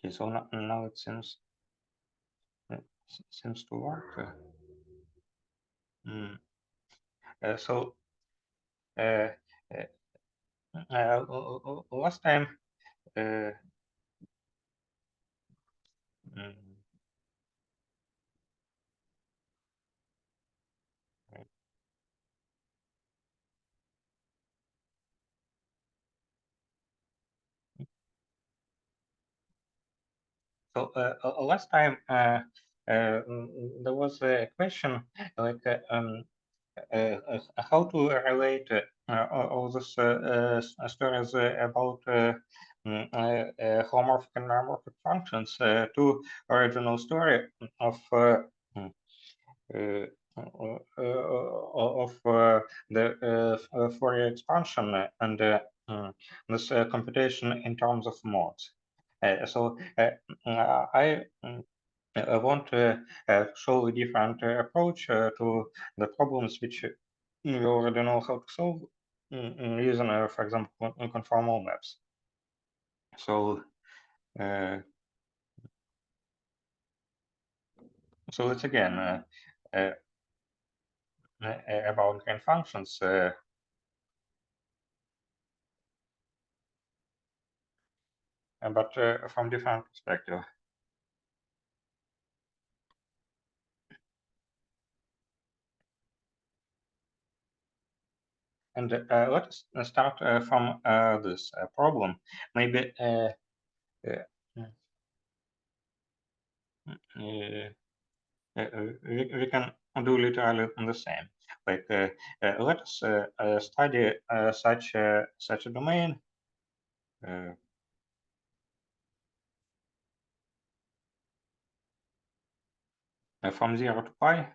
Okay, so now it seems to work. Mm. So uh, last time. Uh, mm, So last time there was a question like how to relate all these stories about homomorphic and meromorphic functions to original story of mm, uh, the Fourier expansion and this computation in terms of modes. I want to show a different approach to the problems which we already know how to solve using, for example, conformal maps. So, uh, so let's again uh, about green functions, but from different perspective. And let's start from this problem. Maybe uh, uh, we can do literally the same. Like let us study such a domain uh, from 0 to pi.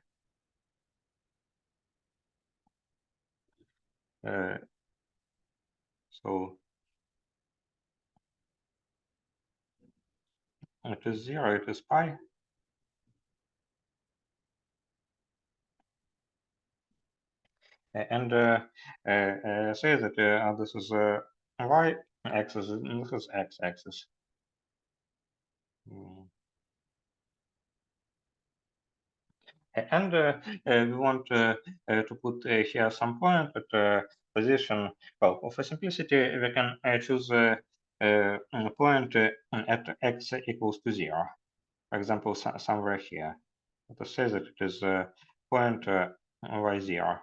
Uh, so it is 0, it is pi, and say that this is y axis and this is x axis. Mm. And we want to put here some point at position. Well, for simplicity, we can choose a point at x equals to 0. For example, somewhere here. Let us say that it is point y0.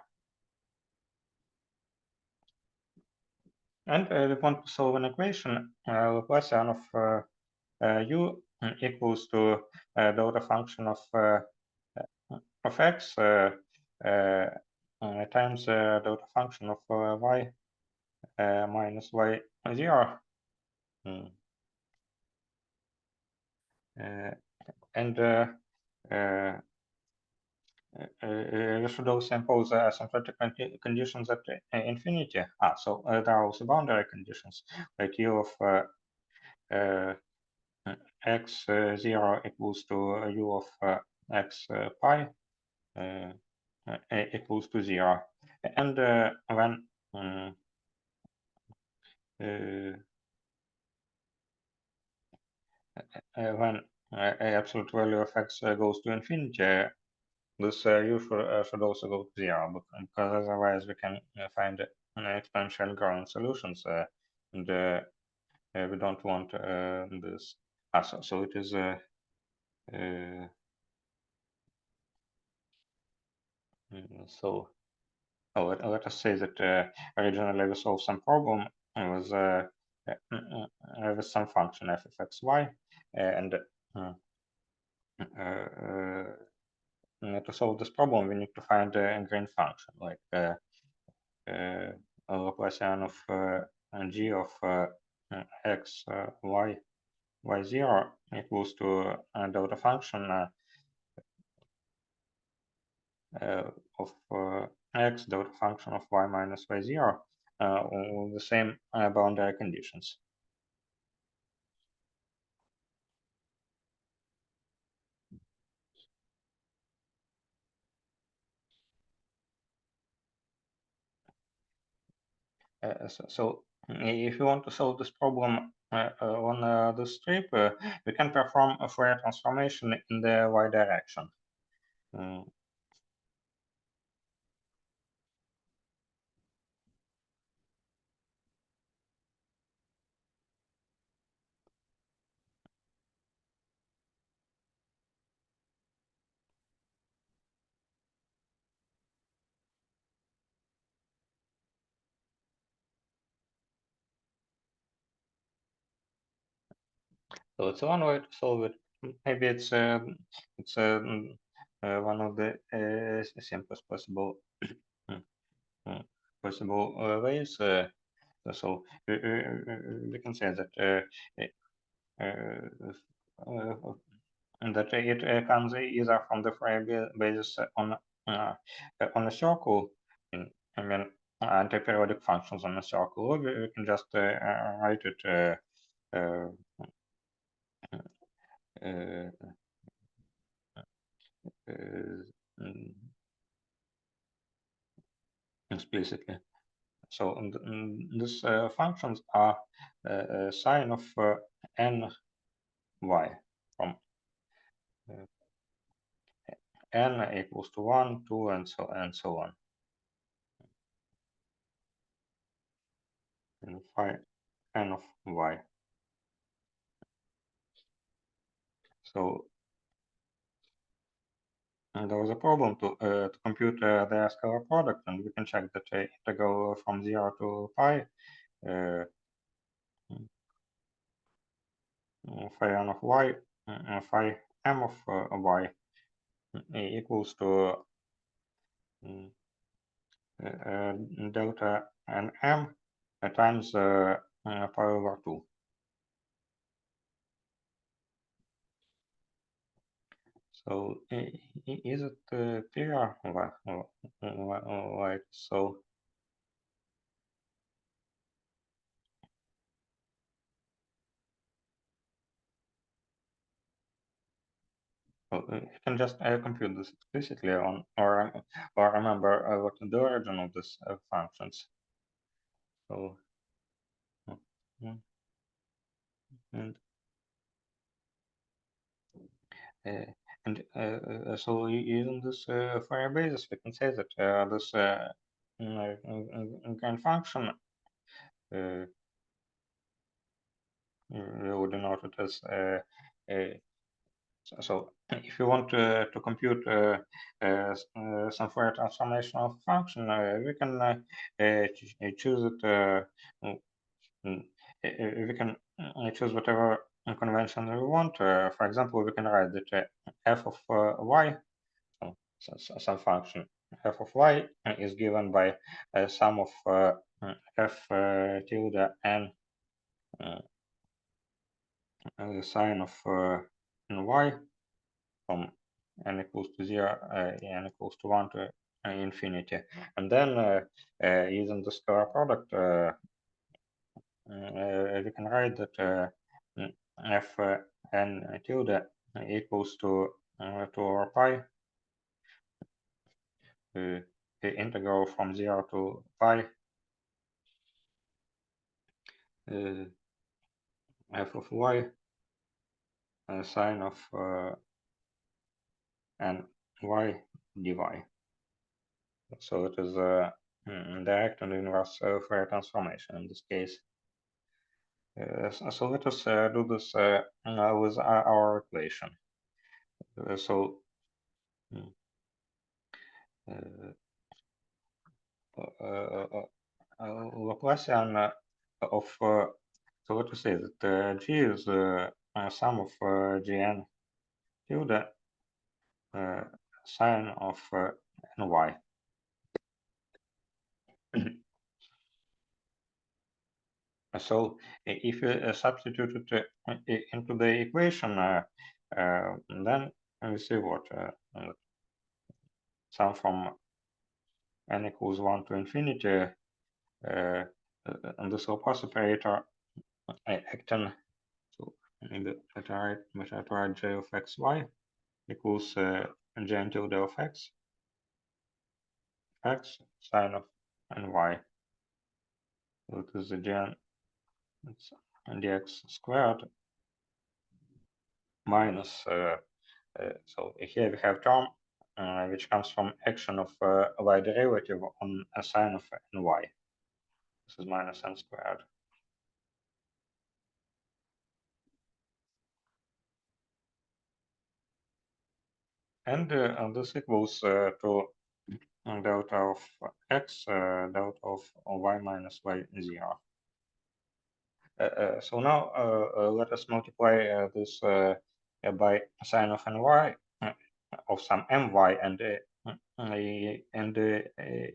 And we want to solve an equation Laplacian of u equals to delta function of x times delta function of y minus y0. Mm. And we should also impose asymptotic conditions at infinity. So there are also boundary conditions, like u of x0 equals to u of x pi equals to 0. And when uh, when absolute value of x goes to infinity, this u should also go to 0, because otherwise we can find exponential growing solutions, and we don't want this. So it is so. Oh, let us say that originally we solved some problem with with some function f of x y, and to solve this problem we need to find a green function like Laplacian of g of x y0 equals to delta function of x delta function of y minus y0 with the same boundary conditions. So If you want to solve this problem on this strip, we can perform a Fourier transformation in the y direction. Mm, So it's one way to solve it. Maybe it's one of the simplest possible mm, mm, possible ways. So we can say that uh, uh, that it comes either from the Fourier basis on a circle, in, I mean antiperiodic functions on a circle, or we can just write it uh, uh, mm, explicitly. So these functions are sine of n y from uh, n equals to 1, 2, and so on. And phi n of y. So there was a problem to compute the scalar product, and we can check that integral from 0 to pi uh, phi n of y, phi m of y equals to delta n m times pi over 2. So is it clear? Like so? You can just compute this explicitly on, or remember what the origin of this functions. So, mm, and uh, so using this Fourier basis, we can say that this grand function we would denote it as so if you want to compute some Fourier transformation of function, we can choose it. Mm, we can choose whatever convention we want. For example, we can write that f of y, some function f of y is given by sum of f tilde n sine of y from n equals to 0, n equals to 1 to infinity. And then using the scalar product, we can write that f n tilde equals to 2 over pi, the integral from 0 to pi f of y sine of n y dy. So it is a direct and inverse Fourier transformation in this case. So let us do this with our equation. So Laplacian of so what to say that G is sum of Gn tilde sine of ny. So if you substitute it into the equation, then we see what sum from n equals 1 to infinity, and this Laplace operator acting so in the right j of xy equals j tilde of x sine of ny. So it is again it's dx squared minus so here we have term which comes from action of y derivative on a sine of ny. This is minus n squared. And this equals to delta of x delta of y minus y0. So now let us multiply this by sine of ny of some my and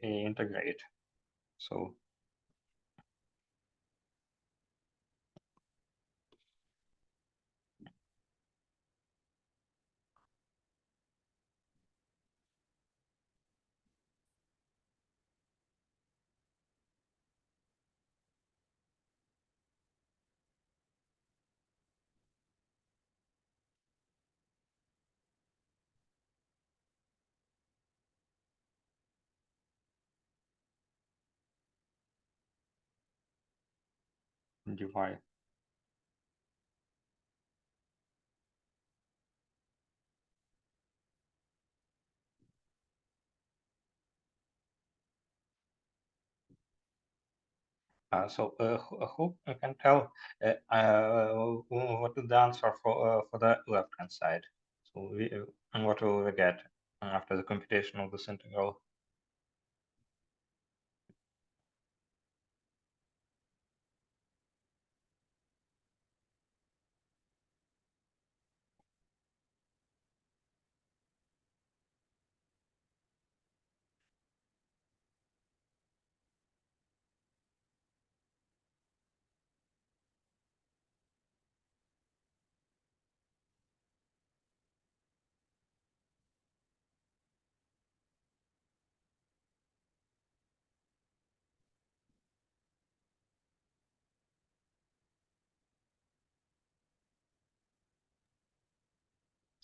integrate. So dy. So who can tell what is the answer for the left-hand side? So what will we get after the computation of this integral?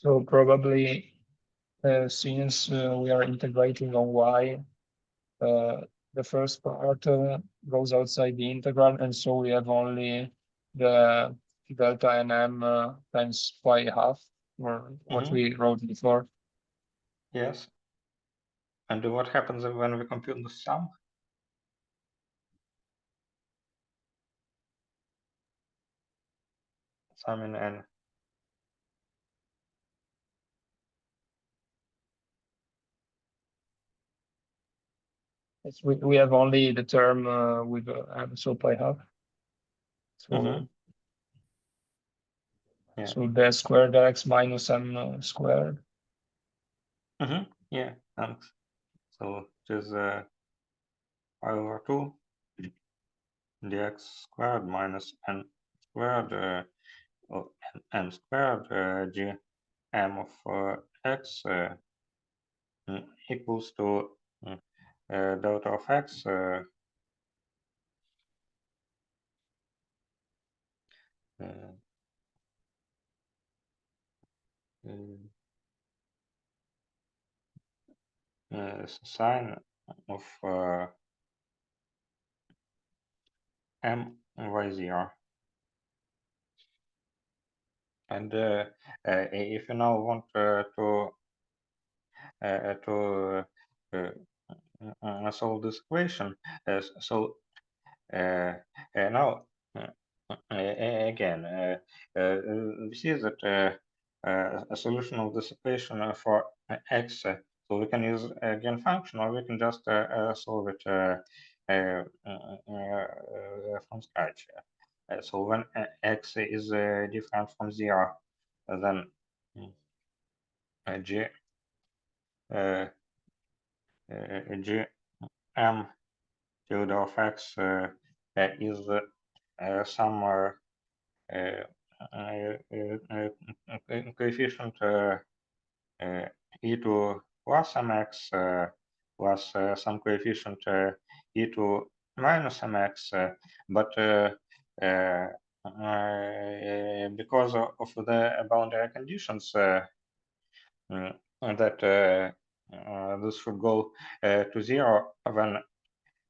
So probably since we are integrating on y, the first part goes outside the integral, and so we have only the delta nm times y half, or what we wrote before. Yes. And what happens when we compute the sum? Sum in n. We have only the term with so pi half. So Yeah. so the squared x minus m squared. Yeah, thanks. So it is pi over 2 dx squared minus n squared or n squared g m of x equals to delta of x sine of m y0. And if you now want to solve this equation, so now again we see that a solution of this equation for x, so we can use again function, or we can just solve it from scratch. So when x is different from 0, then g g m tilde of x is some coefficient e to plus mx plus some coefficient e to minus mx, but because of the boundary conditions that this should go to 0 when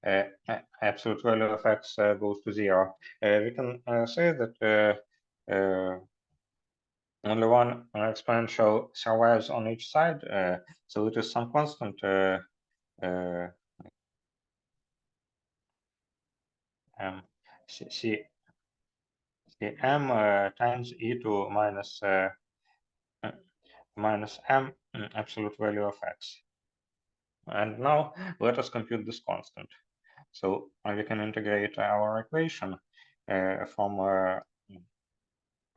absolute value of x goes to 0. We can say that only one exponential survives on each side, so it is some constant uh, m c m times e to minus m absolute value of x. And now let us compute this constant. So we can integrate our equation from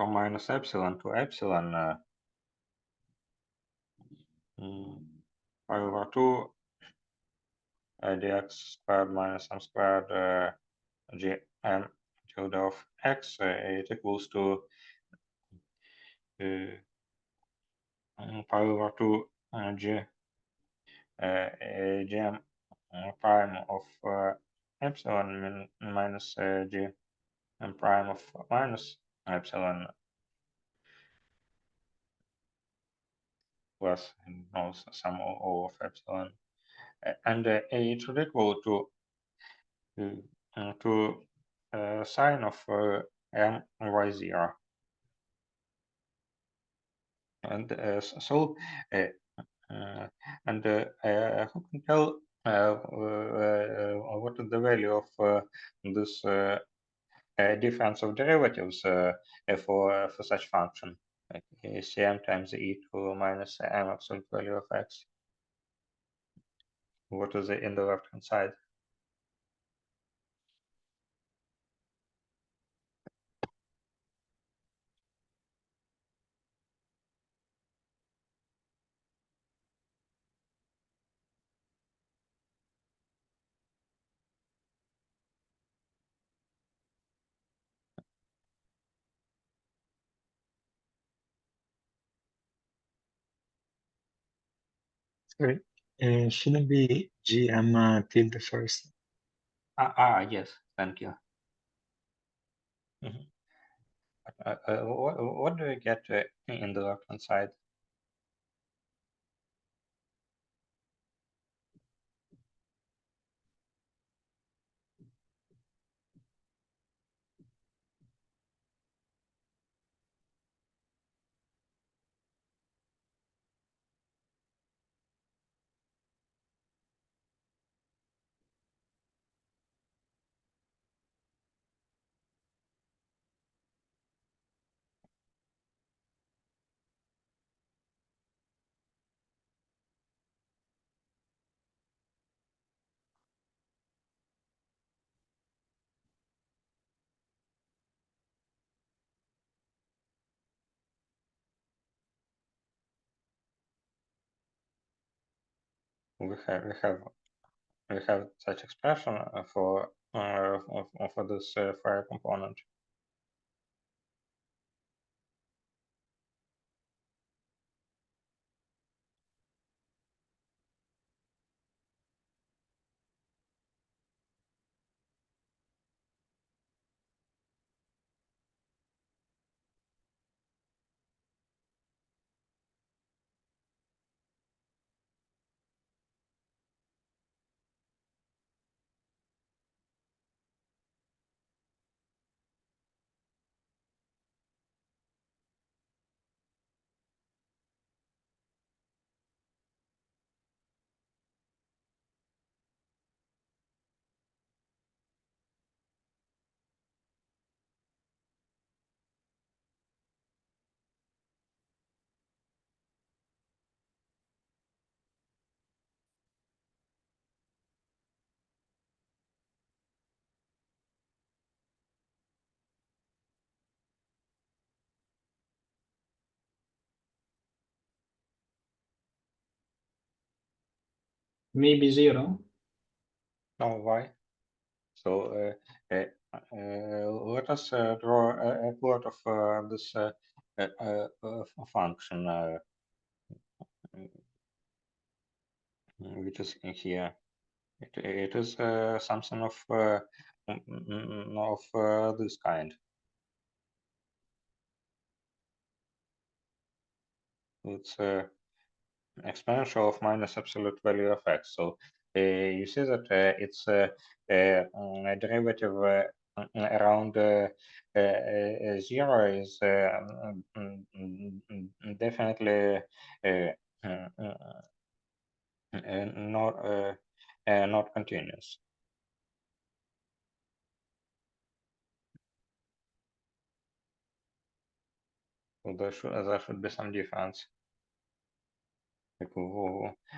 minus epsilon to epsilon pi over 2 dx squared minus m squared gm tilde of x. It equals to pi over 2 gm prime of epsilon minus g m prime of minus epsilon plus no sum O of epsilon, and it should equal to sine of m y0. And so and who can tell what is the value of this difference of derivatives for such function, like cm times e to minus m absolute value of x? What is it in the left hand side? Sorry, shouldn't be GM tilde first. Yes, thank you. Mhm. What do we get in the left hand side? We have such expression for this Fourier component. Maybe 0. Now why? So let us draw a plot of this function, which is in here. It is something of this kind. It's exponential of minus absolute value of x. So you see that its derivative around 0 is definitely not continuous. So there should be some difference. Like,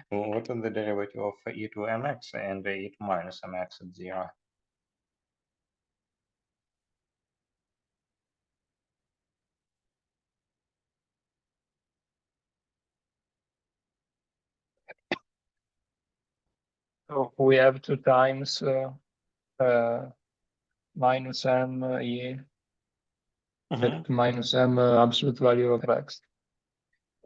what is the derivative of e to mx and e to minus mx at 0? So we have 2 times minus m e at minus m absolute value of x.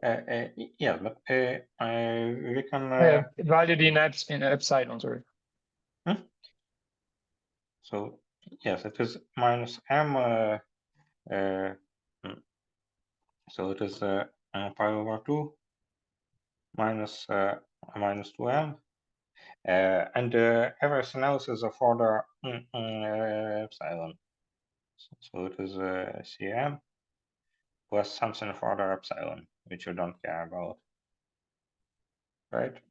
Yeah, but we can. Valued in epsilon, sorry. So yes, it is minus m. So it is pi over 2 minus minus 2m. And everything else is of order epsilon. So it is cm plus something of order epsilon, which you don't care about, right?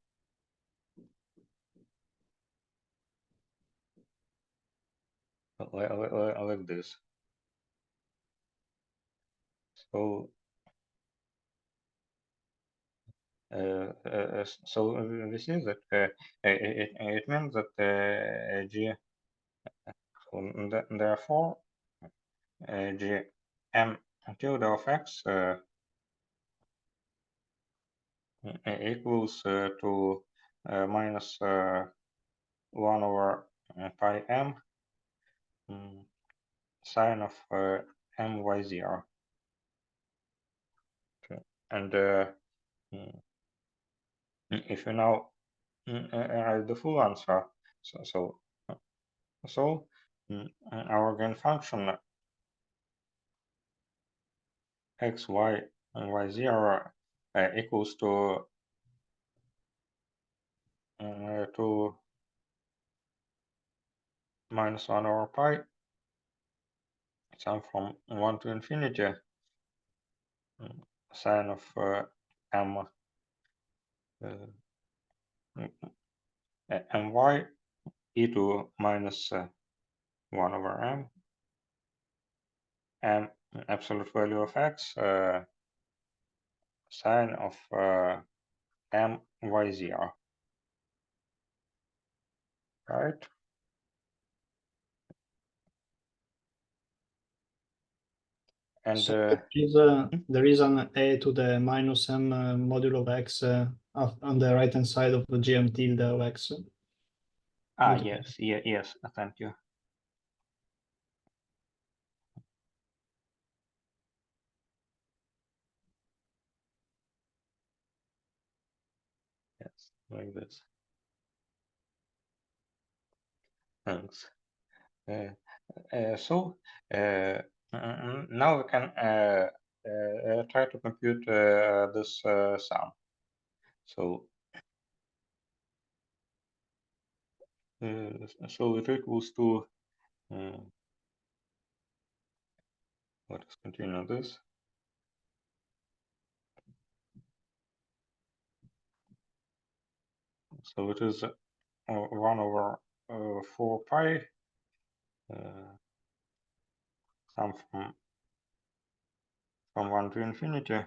Like this. So we see that it means that g. So therefore g m tilde of x equals to minus 1 over pi m sine of my0. And if you now write the full answer, so our gain function x, y, and y0 equals to minus 1 over pi, sum from 1 to infinity, sine of m my e to minus 1 over m absolute value of x sine of m y0, right? And So there is an a to the minus m modulo of x on the right hand side of the gm tilde of x. yes, thank you. Yes, like this. Thanks. So now we can try to compute this sum. So it equals to let us continue this. So it is 1 over 4 pi sum from 1 to infinity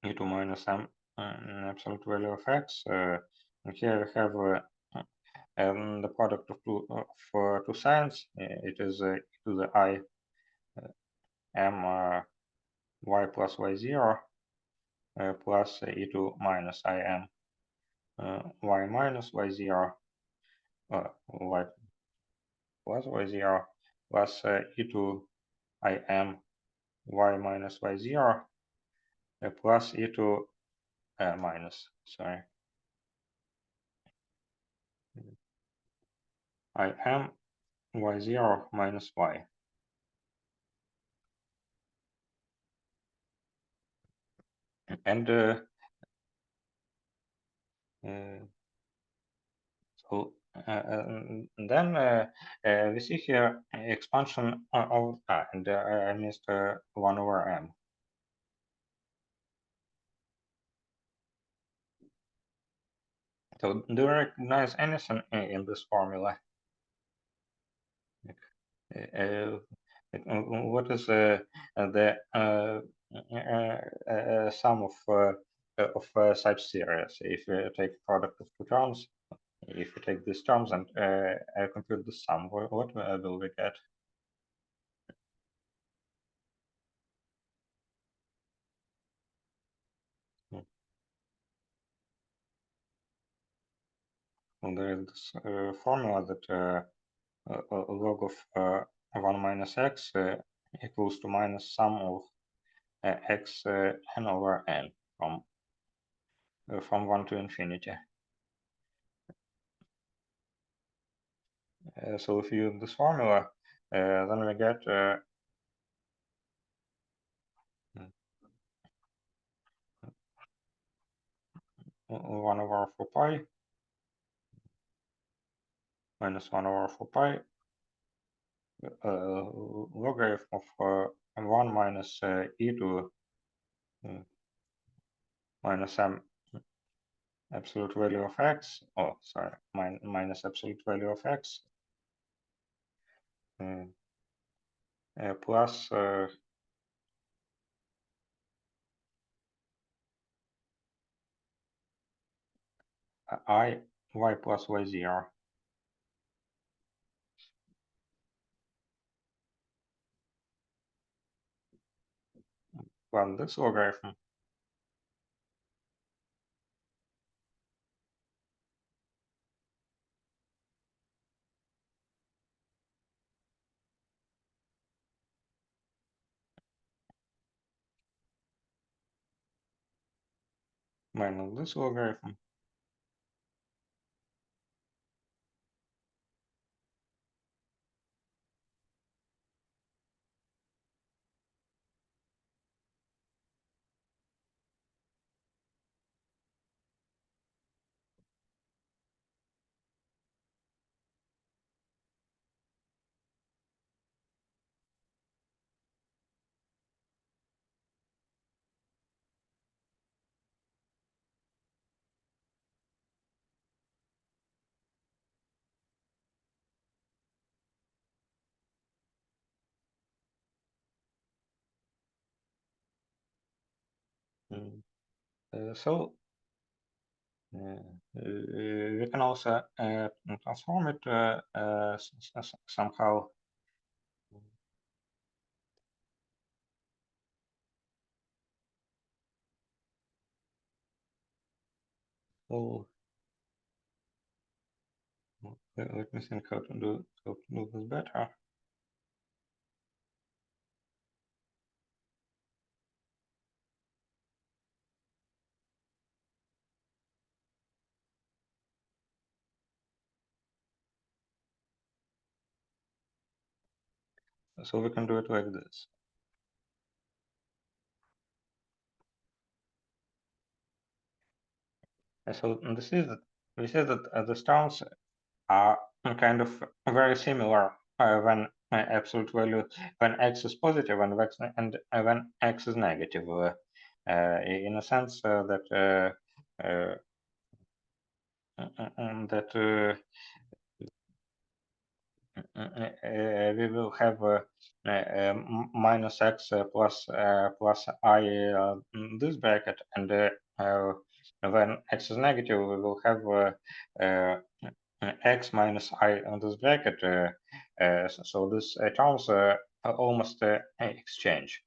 e to minus m absolute value of x. And here we have the product of two signs. It is e to the I m y plus y0 plus e to minus I m y minus y0 y plus y0 plus e to I m y minus y0 plus e to minus, sorry, I m y0 minus y. And so then we see here expansion of and I missed 1 over m. So do you recognize anything in this formula? Uh, what is the sum of such series if you take product of two terms? If you take these terms and compute the sum, what will we get? Well, there is this formula that log of 1 minus x equals to minus sum of x n over n from 1 to infinity. So if you use this formula, then we get 1 over 4 pi minus 1 over 4 pi logarithm of 1 minus e to minus m absolute value of x, oh sorry, minus absolute value of x plus I y plus y0. Well, this logarithm minus this logarithm so we can also transform it somehow. So let me think how to do this better. So we can do it like this. So this is we say that the terms are kind of very similar when absolute value when x is positive and when x is negative. In a sense that that we will have minus x plus I this bracket, and when x is negative, we will have x minus I on this bracket. So this terms almost exchange.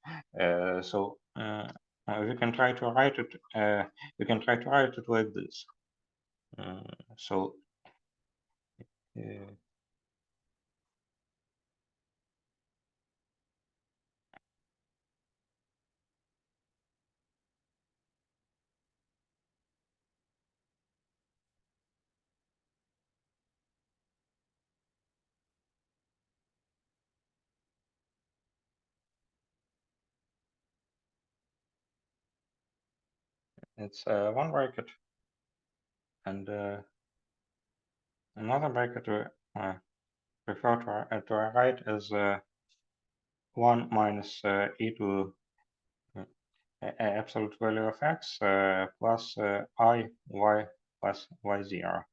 So we can try to write it. We can try to write it like this. So. it's one bracket, and another bracket we prefer to write as 1 minus e to absolute value of x plus I y plus y0.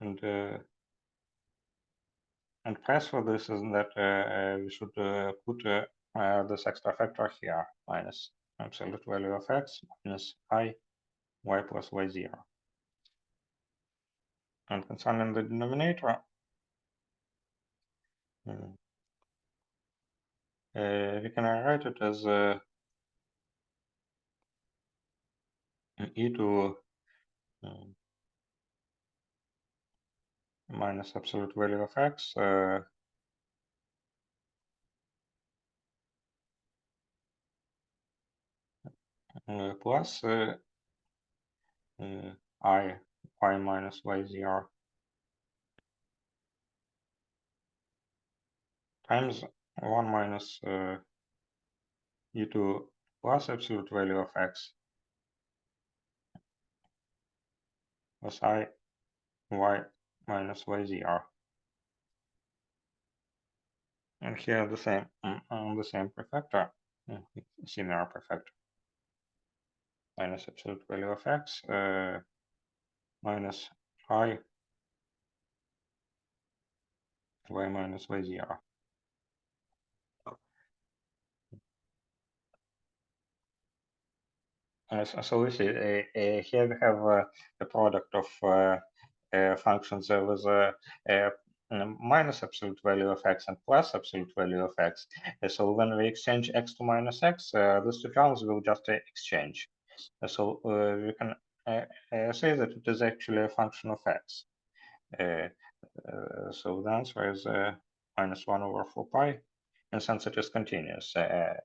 And price for this is that we should put this extra factor here, minus absolute value of x minus I y plus y0. And concerning the denominator, we can write it as e to minus absolute value of x plus I y minus y0 times 1 minus e to plus absolute value of x plus I y minus y0. And here the same on the same prefactor, similar prefactor, minus absolute value of x minus I y minus y0. So we see here we have a product of functions with minus absolute value of x and plus absolute value of x. So when we exchange x to minus x, these two terms will just exchange. So we can say that it is actually a function of x. So the answer is minus 1 over 4 pi. And since it is continuous, at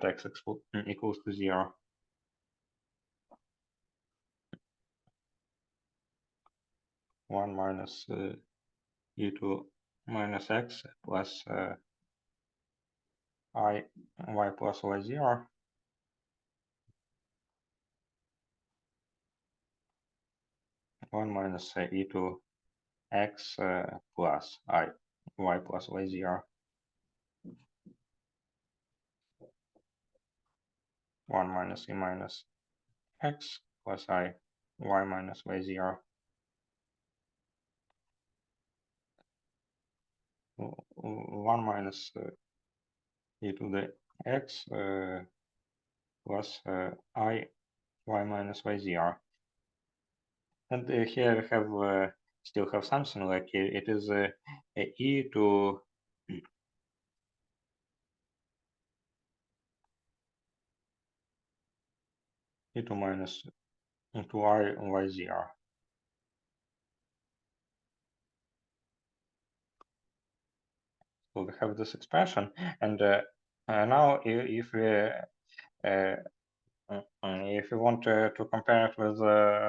x equals to 0, 1 minus e to minus x plus I y plus y0 1 minus e to x plus I y plus y0 1 minus e minus x plus I y minus y0 1 minus e to the x plus I y minus y0. And here we have still have something like it is e to minus to I y0. So we have this expression, and now if we if you want to compare it with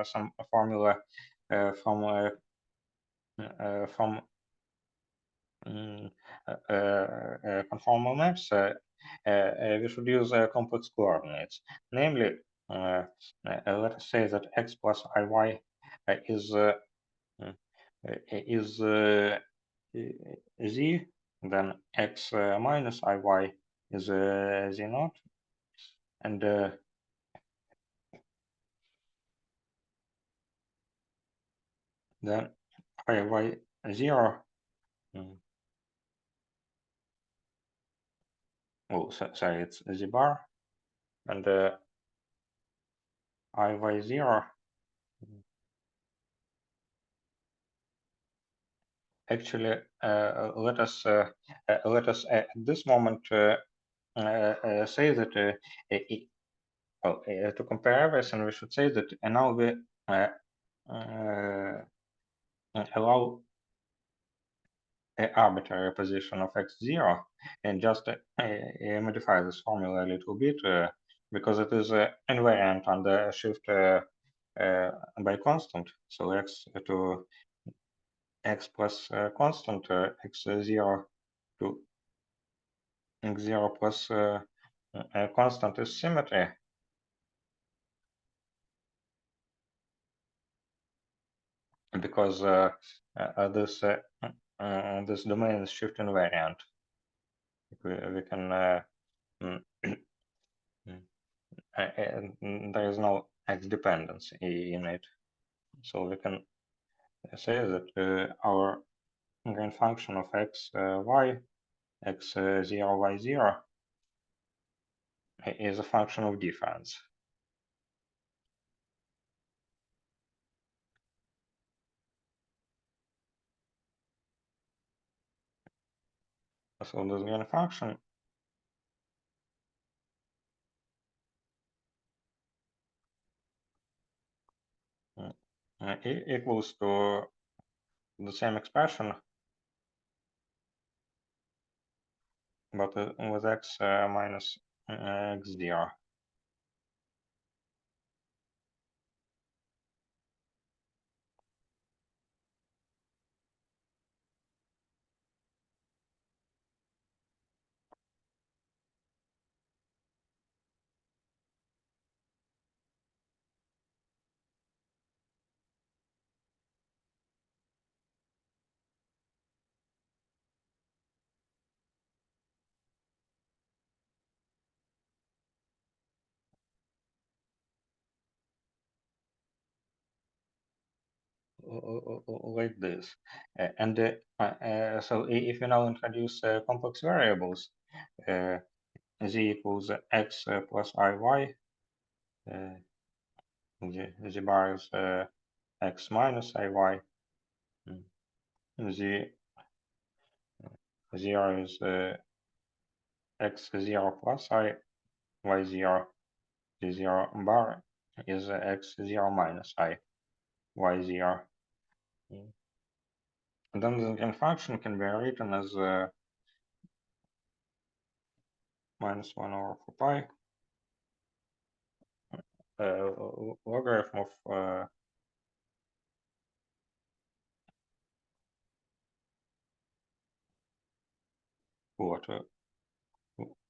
some formula from conformal maps, we should use complex coordinates. Namely, let us say that x plus iy is z, then x minus iy is z naught, and then iy 0. Oh, sorry, it's z bar, and iy 0. Actually, let us at this moment say that to compare everything, we should say that now we allow an arbitrary position of x0 and just modify this formula a little bit because it is invariant under shift by constant. So x to x plus constant x0 to x0 plus constant is symmetry. because this domain is shift invariant. We can there is no x dependence in it, so we can say that our green function of x y x0 y0 is a function of difference. So this green function equals to the same expression, but with x minus x0. Like this. So if you now introduce complex variables, z equals x plus iy, z bar is x minus iy, z 0 is x0 plus I, y0, z0 bar is x0 minus I, y0. And then the green function can be written as minus 1 over 4 pi logarithm of what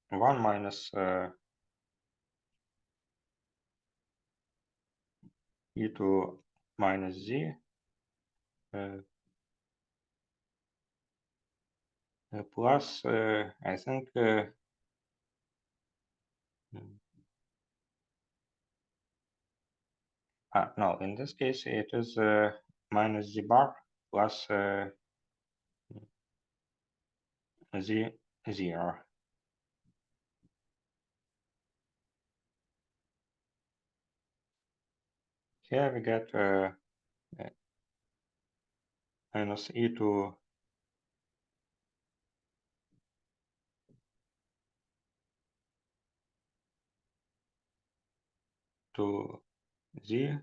1 minus e2 minus z plus I think no, in this case it is minus z bar plus z0. Here we get minus e2 to z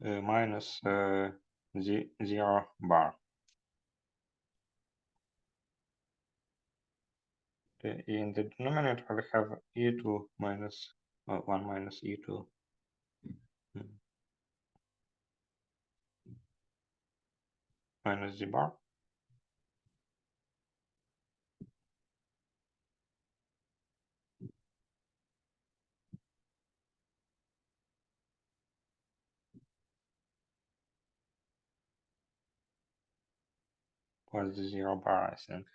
minus z0 bar. In the denominator we have e2 minus 1 minus e2 minus z bar plus the 0 bar, I think.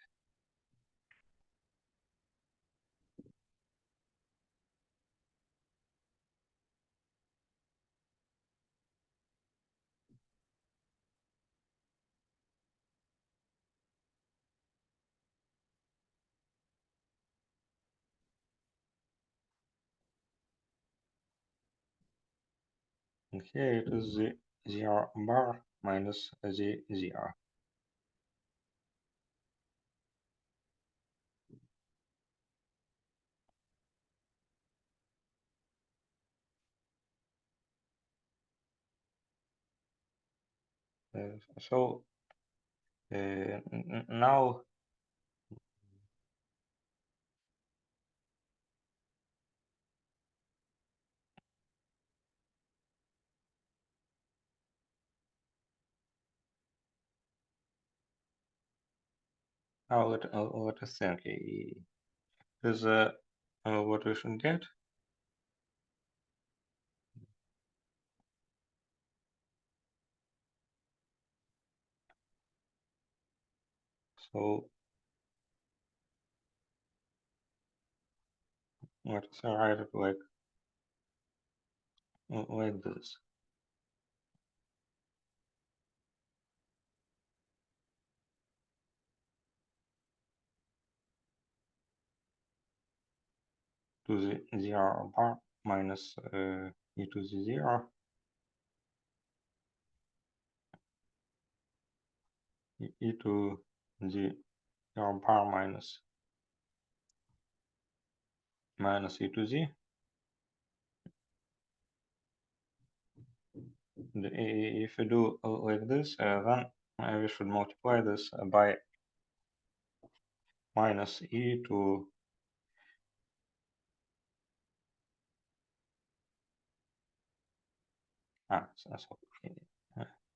And here it is the 0 bar minus the 0. So now let us think. Is what we should get So let's write it like this. To the 0 bar minus e to the 0 e to the 0 bar minus e to z. If you do like this, then we should multiply this by minus e to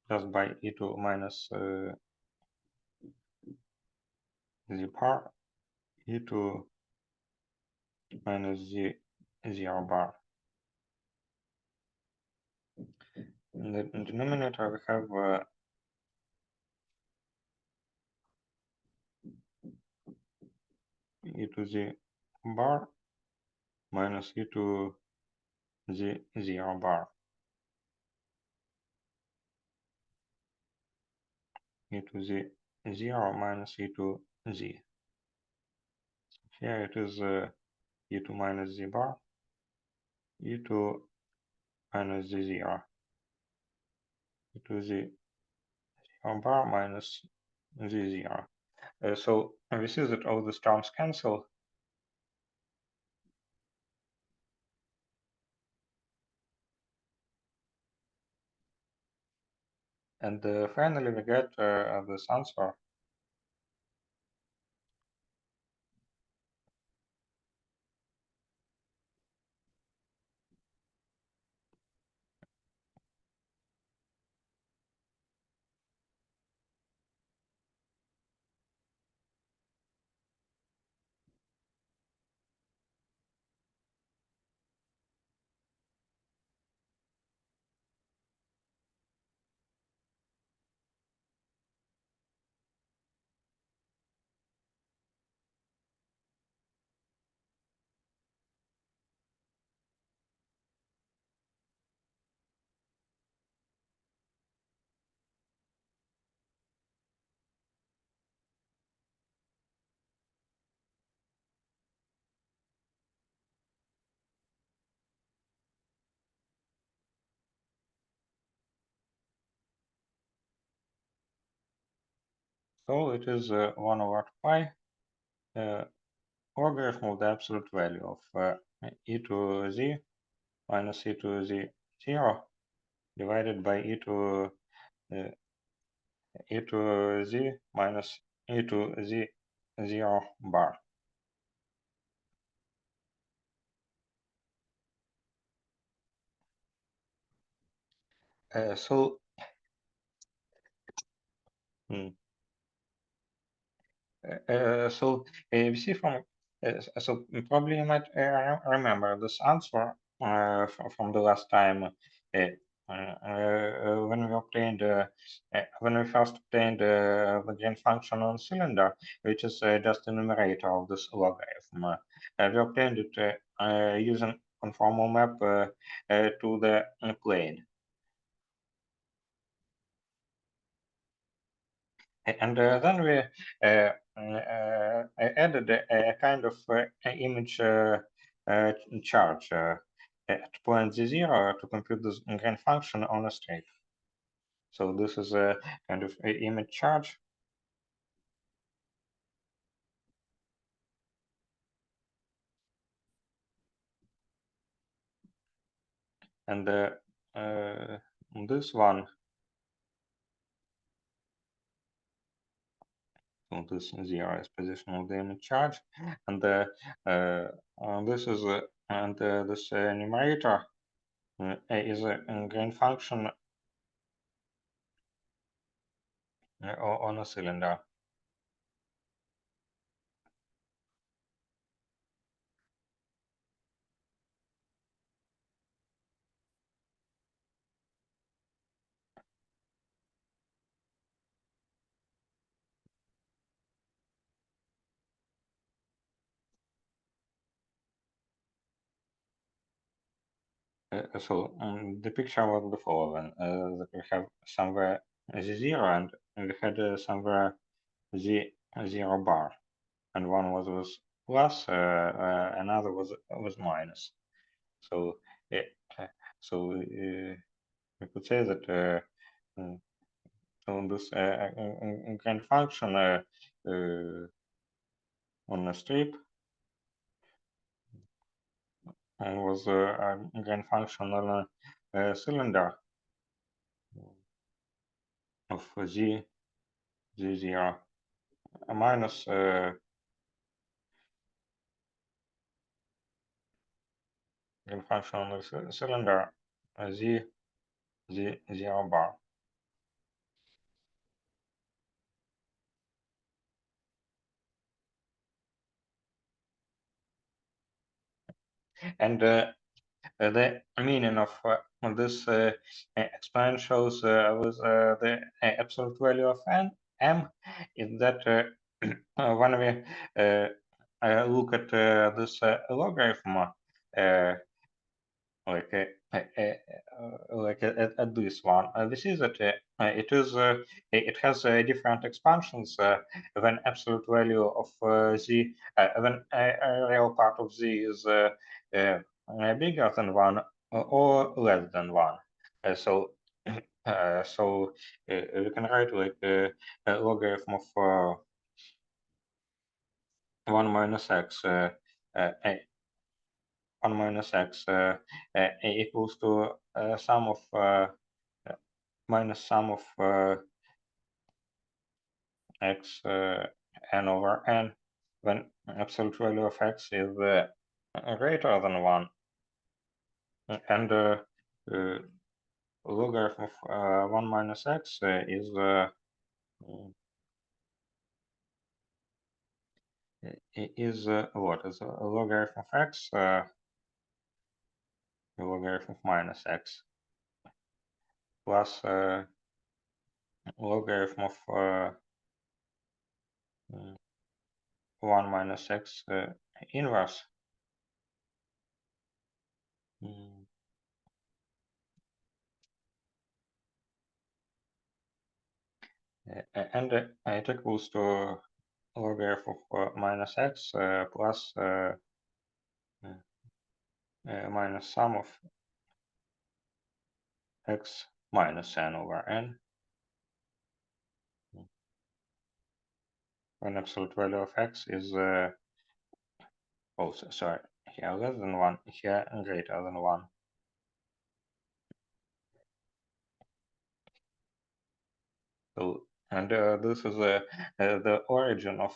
just by e to minus z bar e to minus z 0 bar. In the denominator we have e to the bar minus e to the 0 bar. E to the 0 minus e to z. Here it is e to minus z bar, e to minus z 0, e to the 0 bar minus z 0. So we see that all these terms cancel. And finally we get this answer. So it is 1 over pi logarithm of the absolute value of e to z minus e to z 0 divided by e to z minus e to z 0 bar. So we see from so probably you might remember this answer from the last time when we obtained when we first obtained the gain function on cylinder, which is just a numerator of this logarithm. We obtained it using conformal map to the plane. And then we added a kind of image charge at point z0 to compute this gain function on a state. So this is a kind of image charge. And this one, so this 0 is position of the image charge, and this is and this numerator is a gain function on a cylinder. So the picture was the following: that we have somewhere z0 and we had somewhere z0 bar, and one was with plus, another was minus. So we could say that so this grand function on a strip was a grand function on a cylinder of z0 minus grand function on the cylinder z0 bar. And the meaning of this exponent shows with the absolute value of m is that when we look at this logarithm, like at this one, we see that it has different expansions when absolute value of z when a real part of z is bigger than one or less than one. So we can write like a logarithm of 1 minus x 1 minus x equals to sum of minus sum of x n over n when absolute value of x is greater than 1, and logarithm of 1 minus x is what is a logarithm of x logarithm of minus x plus logarithm of 1 minus x inverse. And it equals to logarithm of minus x plus minus sum of x minus n over n when absolute value of x is sorry, here less than 1, here greater than 1. So, and this is the origin of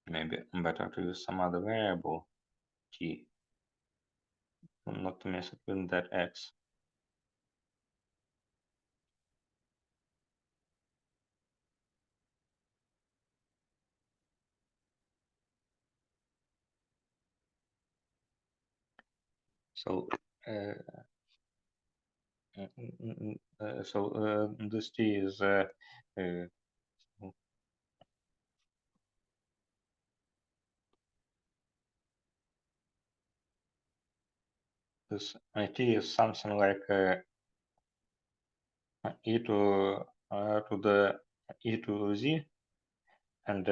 maybe better to use some other variable t, not to mess it with that x. So this t is this t is something like e to the e to z, and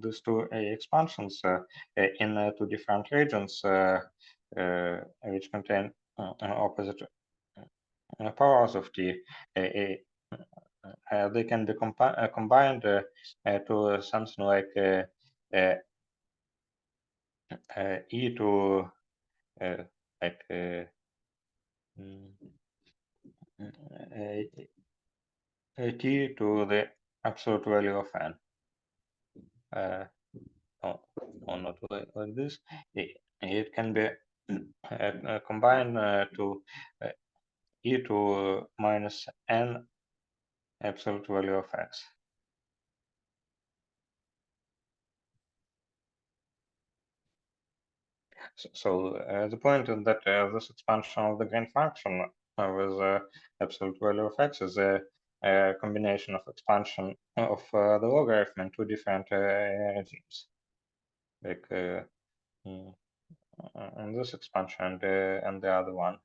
these two expansions in two different regions which contain opposite powers of t, they can be combined to something like e to like t to the absolute value of n. Or not like this. It can be combined to e to minus n absolute value of x. So the point is that this expansion of the grand function with absolute value of x is combination of expansion of the logarithm in two different regimes, like in this expansion and the other one.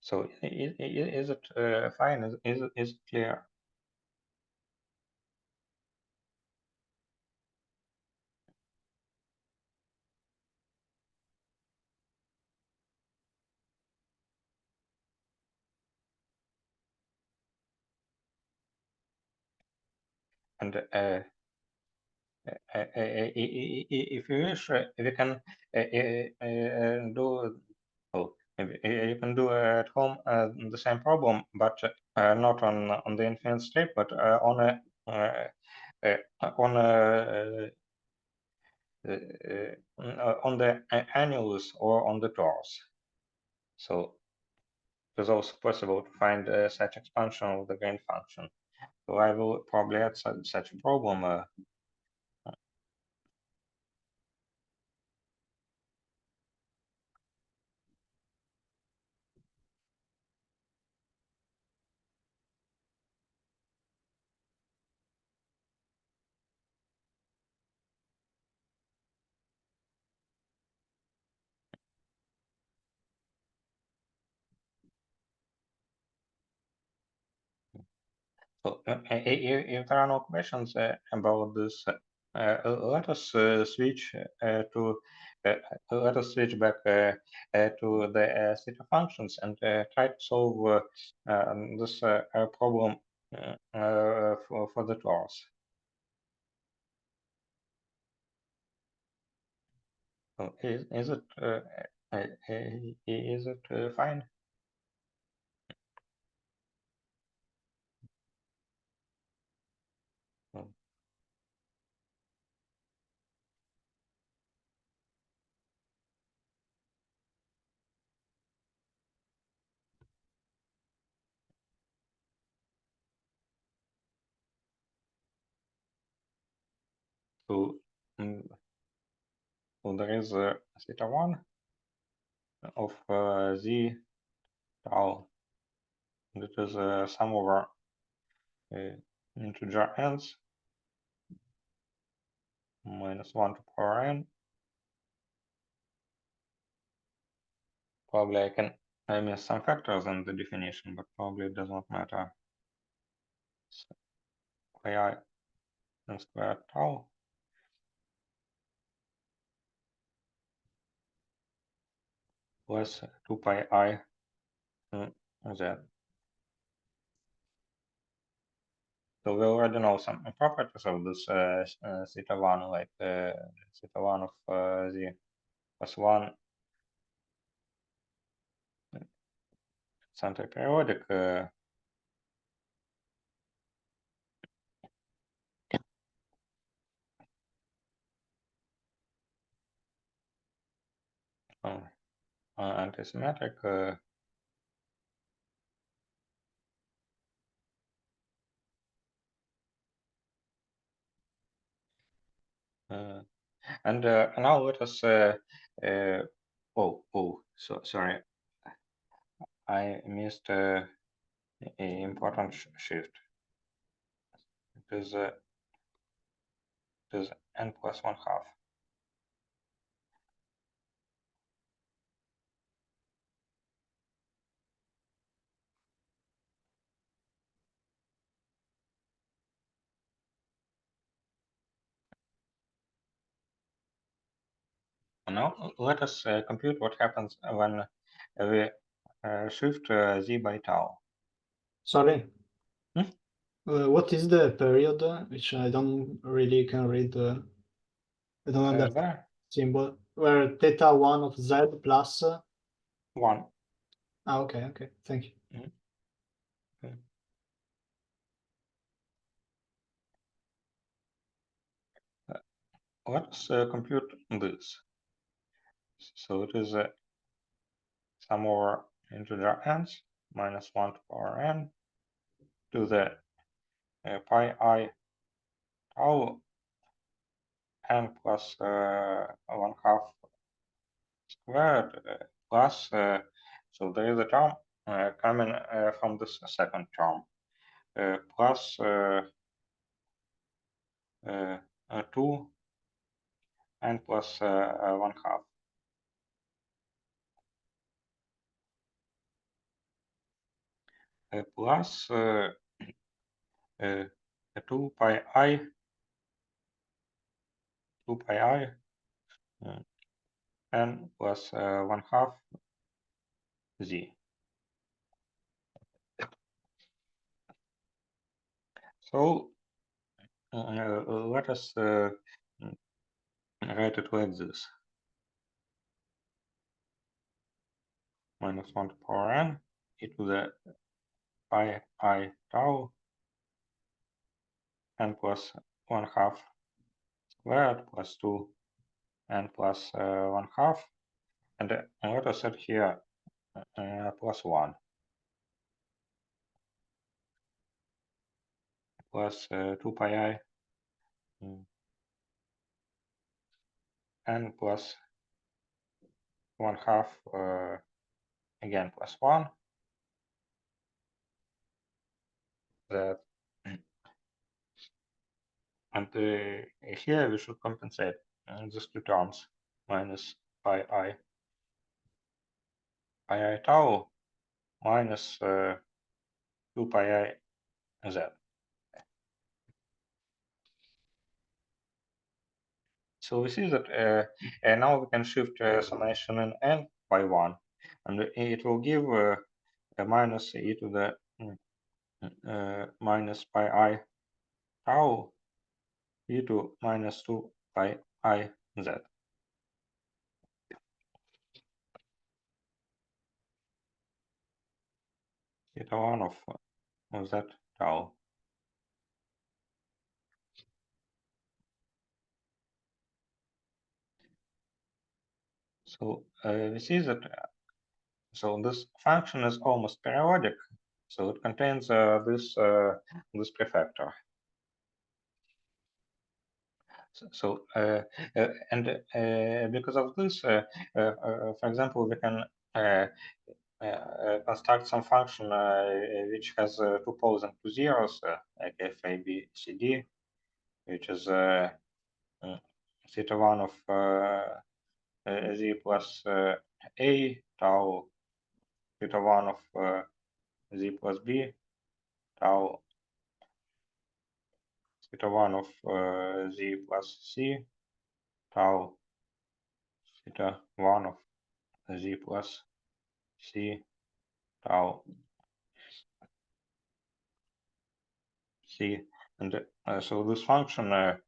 So is it fine? Is it clear? And if you wish, we can do. Oh, maybe you can do at home the same problem, but not on the infinite strip, but on a on a on the annulus or on the torus. So it is also possible to find such expansion of the gain function. So I will probably add such a problem. So if there are no questions about this, let us switch to let us switch back to the theta functions and try to solve this problem for the torus. So is it fine? So, so there is theta 1 of z tau. That is sum over integer n's minus 1 to power n. Probably I miss some factors in the definition, but probably it does not matter. So, pi n squared tau plus 2 pi I z. So we already know some properties of this theta 1, like theta 1 of z plus 1 it's antiperiodic. Antisymmetric. And now let us. So sorry, I missed an important shift. It is n plus 1/2. Now let us compute what happens when we shift z by tau. Sorry. Hmm? What is the period, which I don't really can read? I don't understand There, symbol. Where theta 1 of z plus. 1. Okay, thank you. Okay. Let's compute this. So it is sum over integer n's minus 1 to power n to the pi I tau n plus 1/2 squared plus, so there is a term coming from this second term, plus 2 and plus 1/2. Plus 2 pi I 2 pi I n plus 1/2 z. So let us write it like this: minus 1 to power n e to the pi I tau n plus 1/2 squared plus 2 n plus 1/2, and let us set here plus 1 plus 2 pi I n plus 1/2 again plus 1, that and here we should compensate these two terms, minus pi I tau minus 2 pi I z. So we see that now we can shift summation in n by 1, and it will give a minus e to the minus pi I tau e to minus 2 pi I z. Theta 1 of z tau. So we see that so this function is almost periodic. So it contains this prefactor. So and because of this, for example, we can construct some function which has two poles and two zeros, like f, a, b, c, d, which is theta 1 of z plus a tau, theta 1 of z plus b tau, theta 1 of z plus c tau, theta 1 of z plus c tau c. And so this function of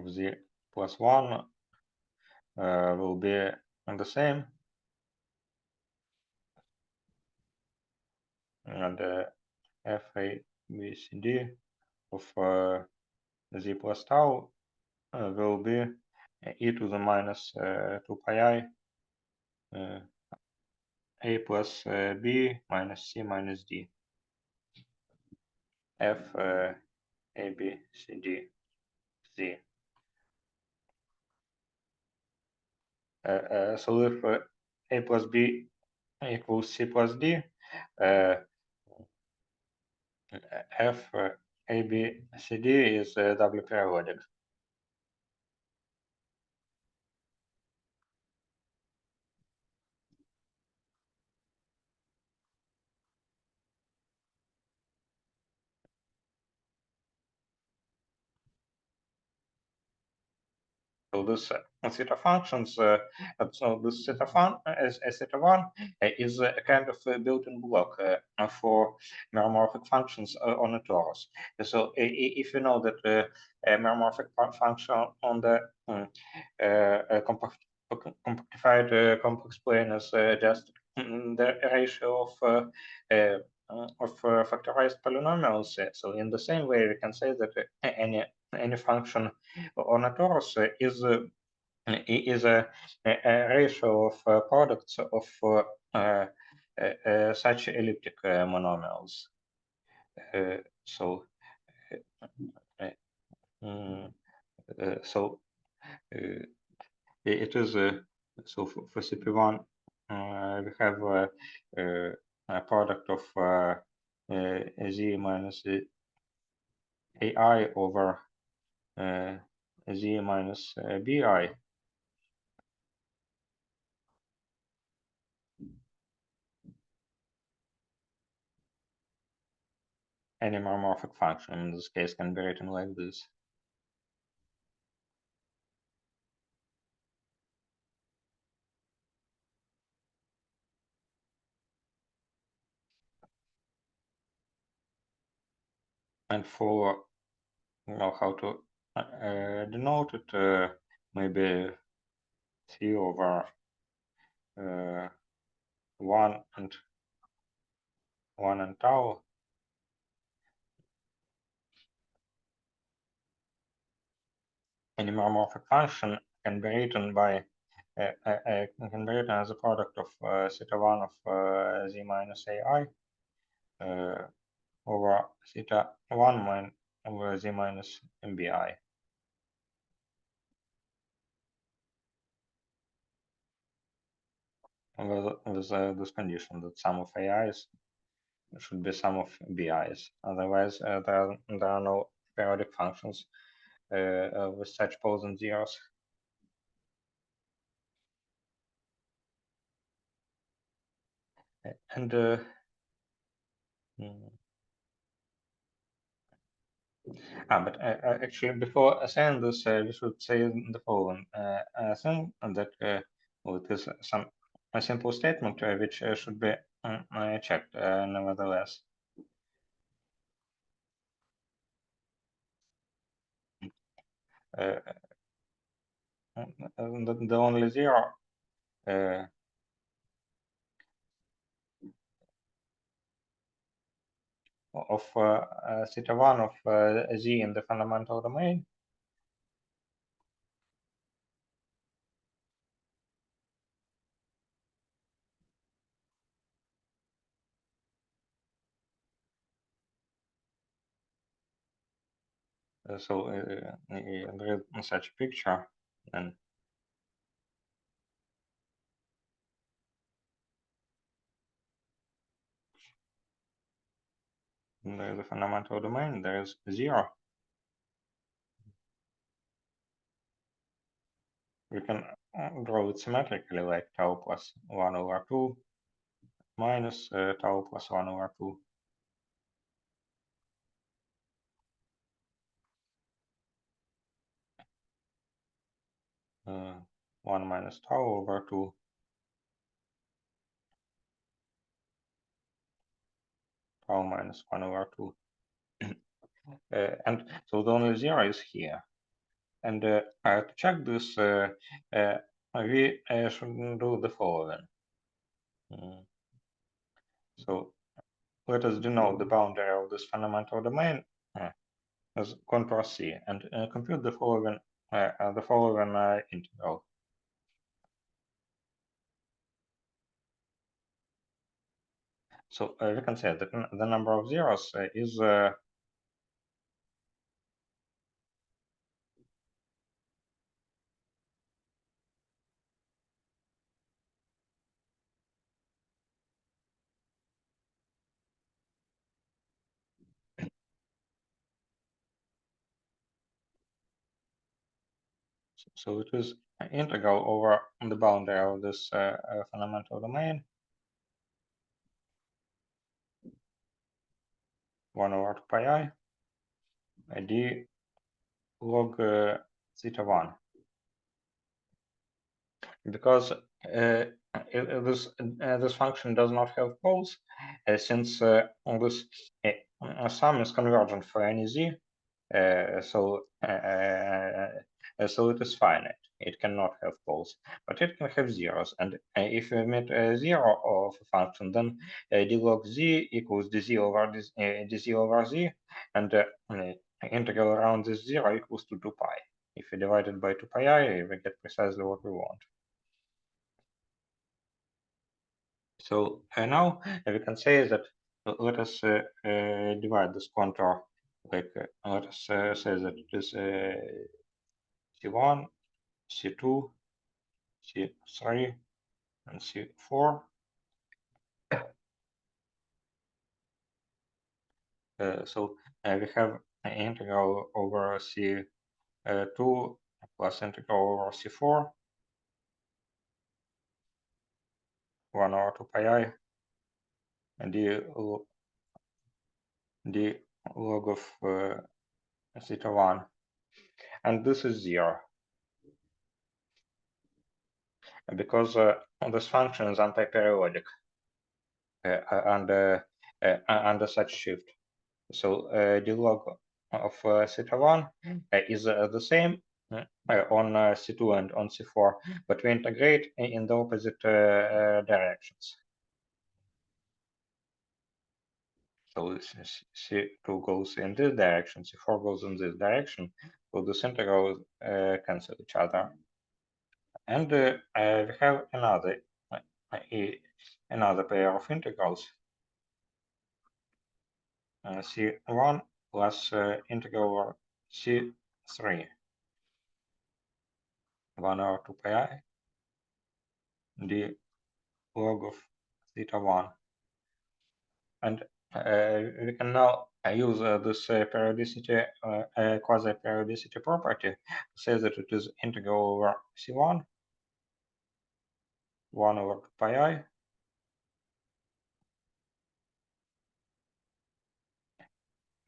z plus 1 will be the same, and f, a, b, c, d of z plus tau will be e to the minus 2 pi I a plus b minus c minus d f a, b, c, d, z. So if a plus b equals c plus d, f a, b, c, d is doubly periodic. So this theta functions, so this theta fun as theta 1 is a kind of built-in block for meromorphic functions on a torus. So if you know that a meromorphic function on the compactified complex plane is just the ratio of factorized polynomials. So in the same way, we can say that any function on a torus is a ratio of products of such elliptic monomials. So it is so for CP1 we have a product of Z minus AI over Z minus BI. Any meromorphic function in this case can be written like this. And for how to denote it, maybe C over 1 and tau. Any meromorphic function can be written by can be written as a product of theta 1 of Z minus AI over theta 1 over Z minus MBI. With this condition that sum of AIs should be sum of BIs. Otherwise, there are no periodic functions with such poles and zeros. And but actually, before saying this, we should say the following thing that well, it is a simple statement which should be checked nevertheless. The only zero of theta 1 of Z in the fundamental domain so there is such a picture, and in the fundamental domain there is 0. We can draw it symmetrically, like tau plus 1 over 2 minus tau plus 1 over 2. Uh, 1 minus tau over 2 tau minus 1 over 2. And so the only 0 is here. And to check this, we should do the following. So let us denote the boundary of this fundamental domain as contour C and compute the following integral. So we can say that the number of zeros is so it is an integral over the boundary of this fundamental domain 1 over 2 pi I d log theta 1, because this function does not have poles, since this sum is convergent for any z, so it is finite. It cannot have poles, but it can have zeros. And if we meet a zero of a function, then d log z equals dz over dz over z, and integral around this zero equals to 2 pi. If we divide it by 2 pi I, we get precisely what we want. So now we can say that let us divide this contour, like let us say that it is C1, C2, C3 and C4. So we have an integral over C2 plus integral over C4, 1 over 2 pi I, and the log of theta 1. And this is 0. Because this function is anti-periodic under such shift. So the log of theta 1 is the same on C2 and on C4, but we integrate in the opposite directions. So C2 goes in this direction, C4 goes in this direction. So this integral cancel each other. And we have another pair of integrals. C1 plus integral over C3, 1 over 2 pi I, the log of theta 1. And we can now use this periodicity, quasi-periodicity property to say that it is integral over C1, 1 over 2 pi I,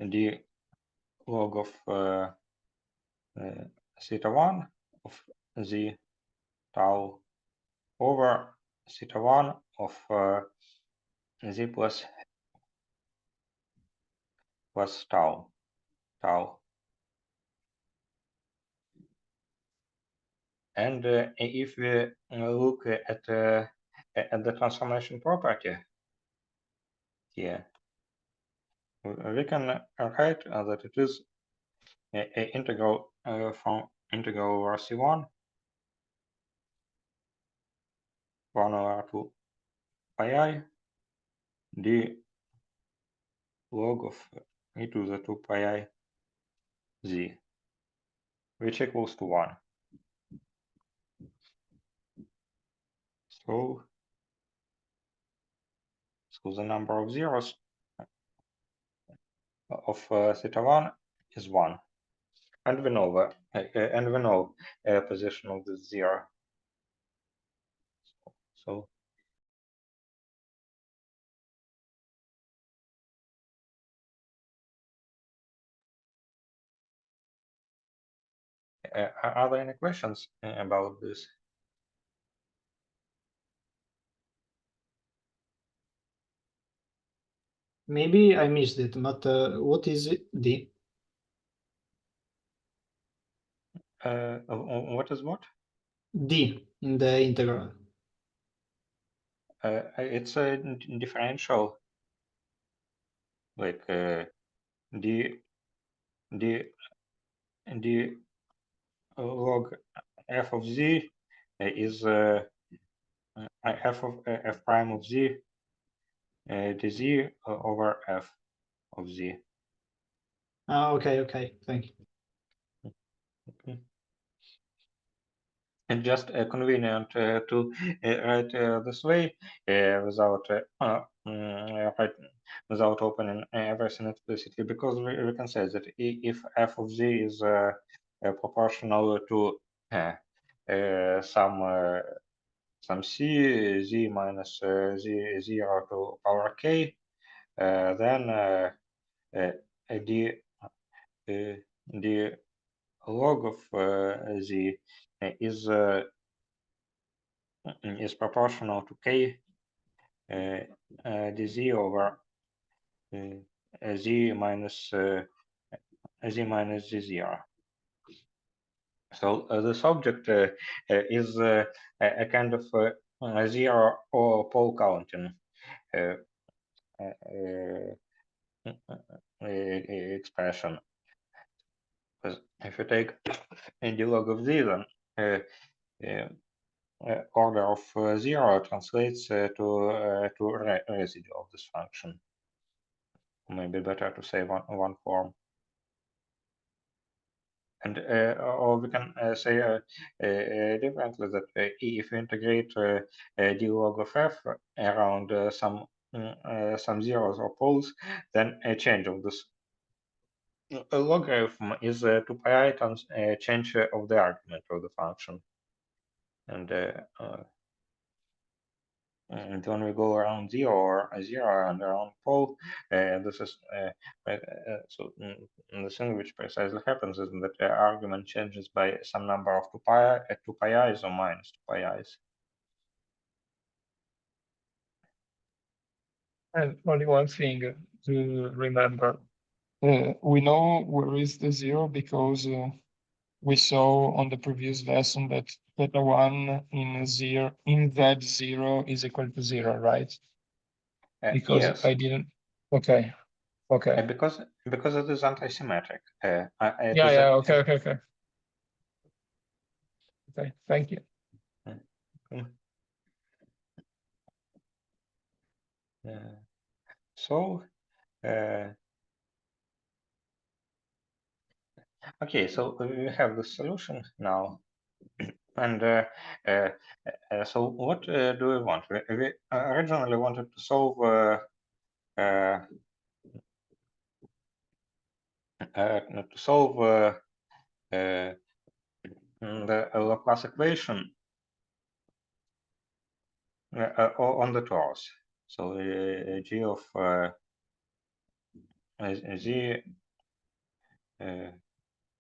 and the log of theta 1 of z tau over theta 1 of z plus tau. And if we look at the transformation property here, we can write that it is a integral from integral over C1, 1 over 2 pi I, d log of e to the 2 pi I z, which equals to 1. So the number of zeros of theta 1 is 1. And we know position of this zero. So are there any questions about this? Maybe I missed it, but what is D? What is what? D in the integral. It's a differential, like d log f of z is f of f prime of z dz over f of z. Okay, thank you. Okay. And just convenient to write this way without without opening everything explicitly, because we can say that if f of z is proportional to some c z minus z0 to power k, then the log of z is proportional to k dz over z minus z0. So this object is a kind of zero or pole counting expression. Because if you take the log of z, then order of 0 translates to residue of this function. Maybe better to say one form. And or we can say differently that if you integrate d log of f around some zeros or poles, then a change of this logarithm is 2 pi times change of the argument of the function. And when we go around zero or zero and around pole, this is so the thing which precisely happens is that the argument changes by some number of 2 pi i's or minus 2 pi i's. And only one thing to remember. We know where is the zero because we saw on the previous lesson that theta 1 in Z0 is equal to 0, right? Because Yes, I didn't. Okay. Okay. because it is antisymmetric. Yeah. Okay. Okay. Thank you. So okay, so we have the solution now. And so what do we want? We originally wanted to solve the Laplace equation on the torus. So g of z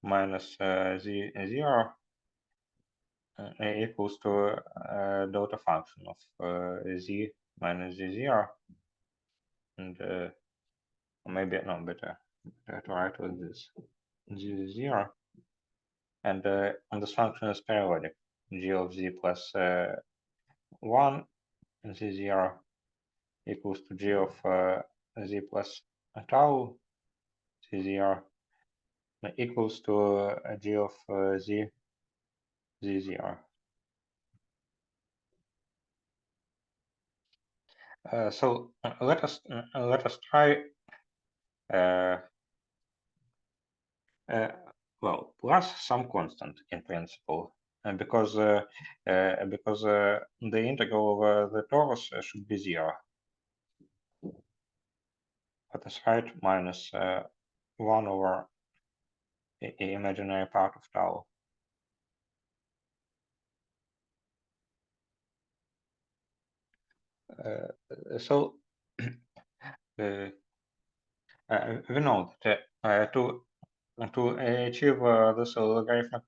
minus z0 equals to delta function of z minus z0, and maybe no better to write with this z0, and this function is periodic. G of z plus 1 and z0 equals to g of z plus tau z0 equals to g of z0. So let us try well, plus some constant in principle, because the integral of the torus should be 0. Let us write minus 1 over imaginary part of tau. So we know that to achieve this logarithmic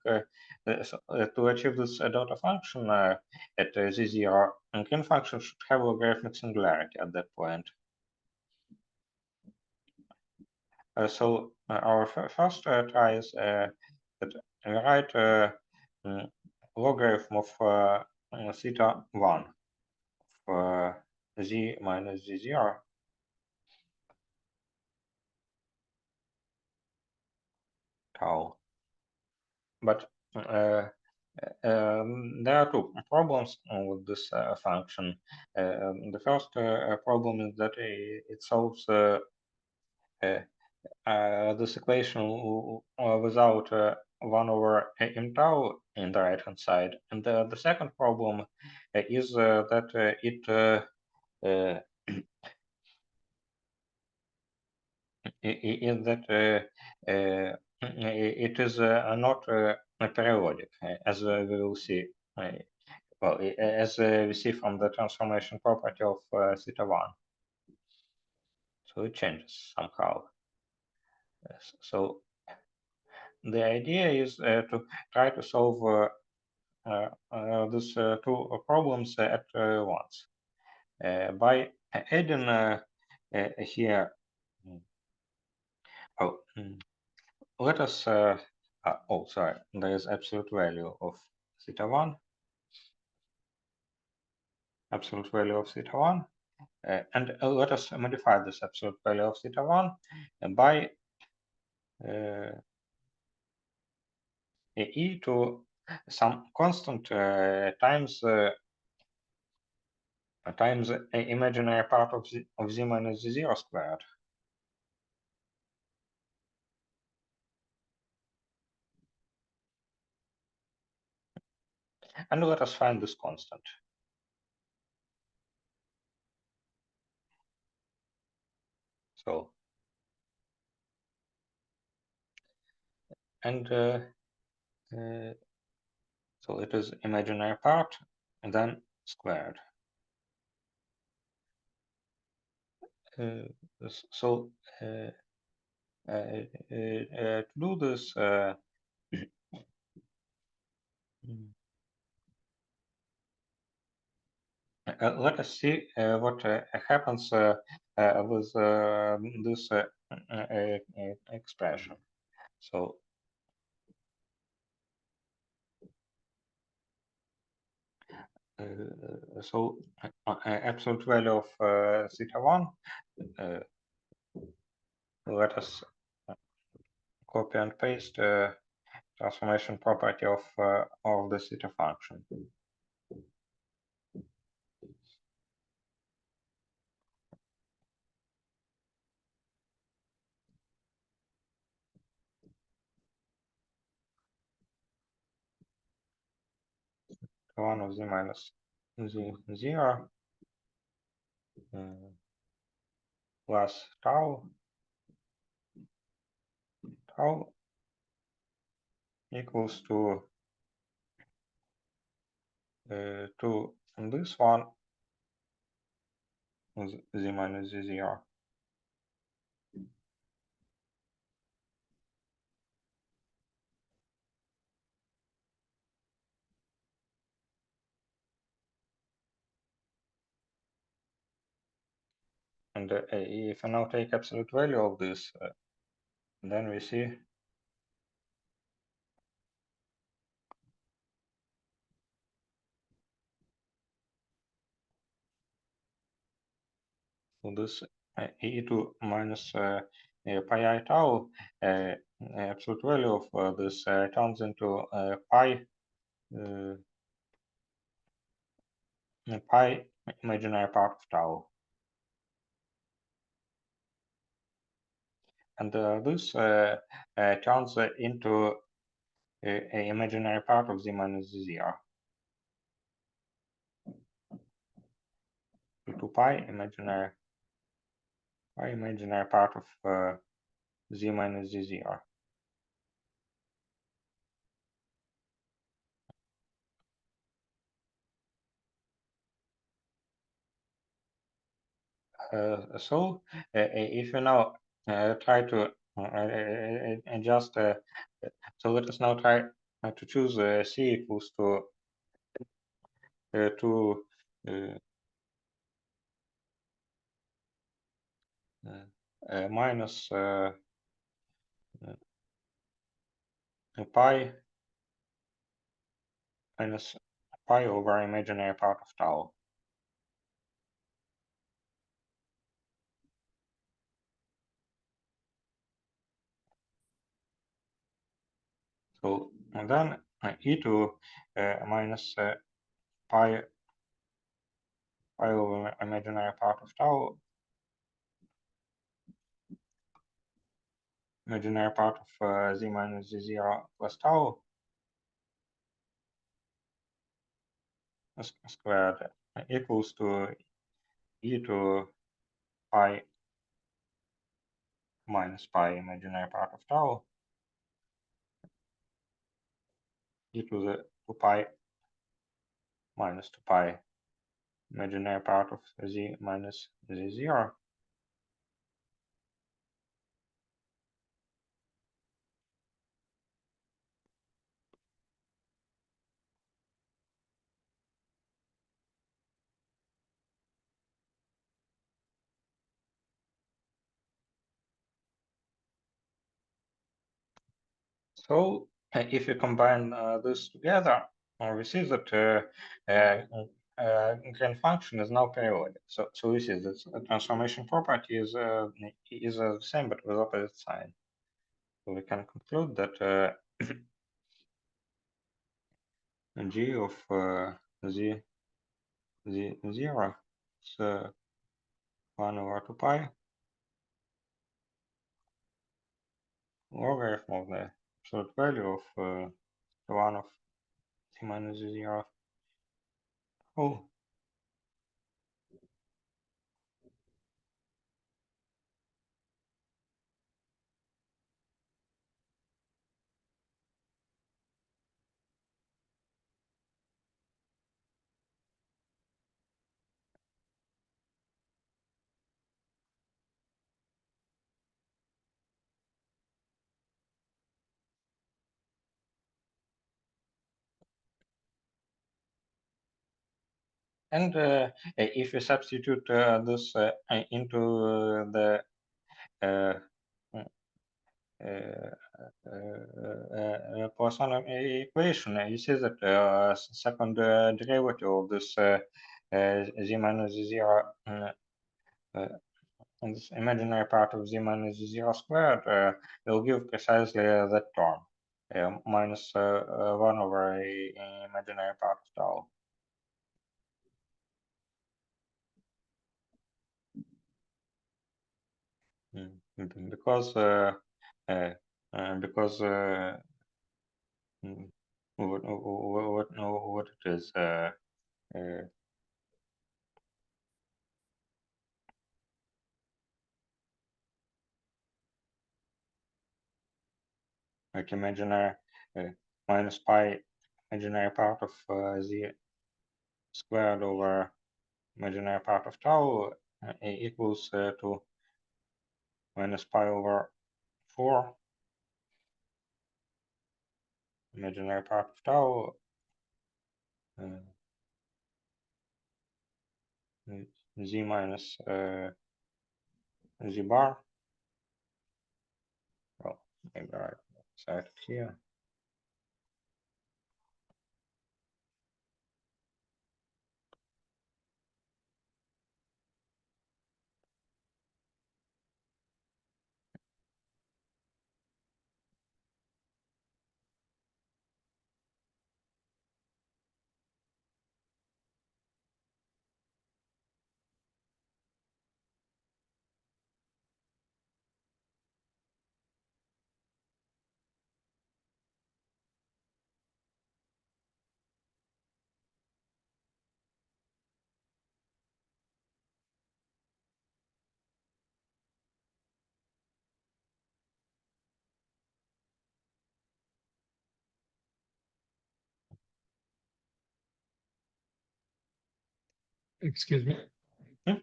to achieve this delta function at z0, green function should have logarithmic singularity at that point. So our first try is that we write logarithm of theta 1 of z minus z0 tau. But there are two problems with this function. The first problem is that it solves this equation without 1 over m tau in the right hand side. And the second problem is that it is not periodic, as we will see. Well, as we see from the transformation property of theta 1. So it changes somehow. So the idea is to try to solve these two problems at once by adding here. Oh, let us. Oh, sorry. There is absolute value of theta 1. Absolute value of theta 1. And let us modify this absolute value of theta 1 by e to some constant times imaginary part of z minus z0 squared. And let us find this constant. So, and so it is imaginary part and then squared. So to do this, let us see what happens with this expression. So absolute value of theta1. Let us copy and paste transformation property of the theta function. One of z minus z0 plus tau equals to this one z minus z0. And if I now take absolute value of this, then we see this e2 minus pi I tau, absolute value of this turns into pi imaginary part of tau. And this turns into a imaginary part of z minus z0. 2 pi imaginary part of z minus z0. So if you now try to adjust, so let us now try to choose c equals to minus pi minus pi over imaginary part of tau. So and then e2 minus pi over imaginary part of tau, imaginary part of z minus z0 plus tau squared equals to e to pi minus pi imaginary part of tau e to the 2 pi minus 2 pi imaginary part of z minus z0. So if you combine this together, we see that grand function is now periodic. So we see that the transformation property is the same but with opposite sign. So we can conclude that g of z0 is 1 over 2 pi logarithm of the absolute value of 1 of minus 0. Oh. And if you substitute this into the Poisson equation, you see that second derivative of this z minus 0 and this imaginary part of z minus 0 squared will give precisely that term, minus 1 over a imaginary part of tau. Because because what it is like imaginary minus pi imaginary part of z squared over imaginary part of tau equals to minus pi over 4 imaginary part of tau z minus z bar. Well, maybe I set it here. Excuse me. Hmm?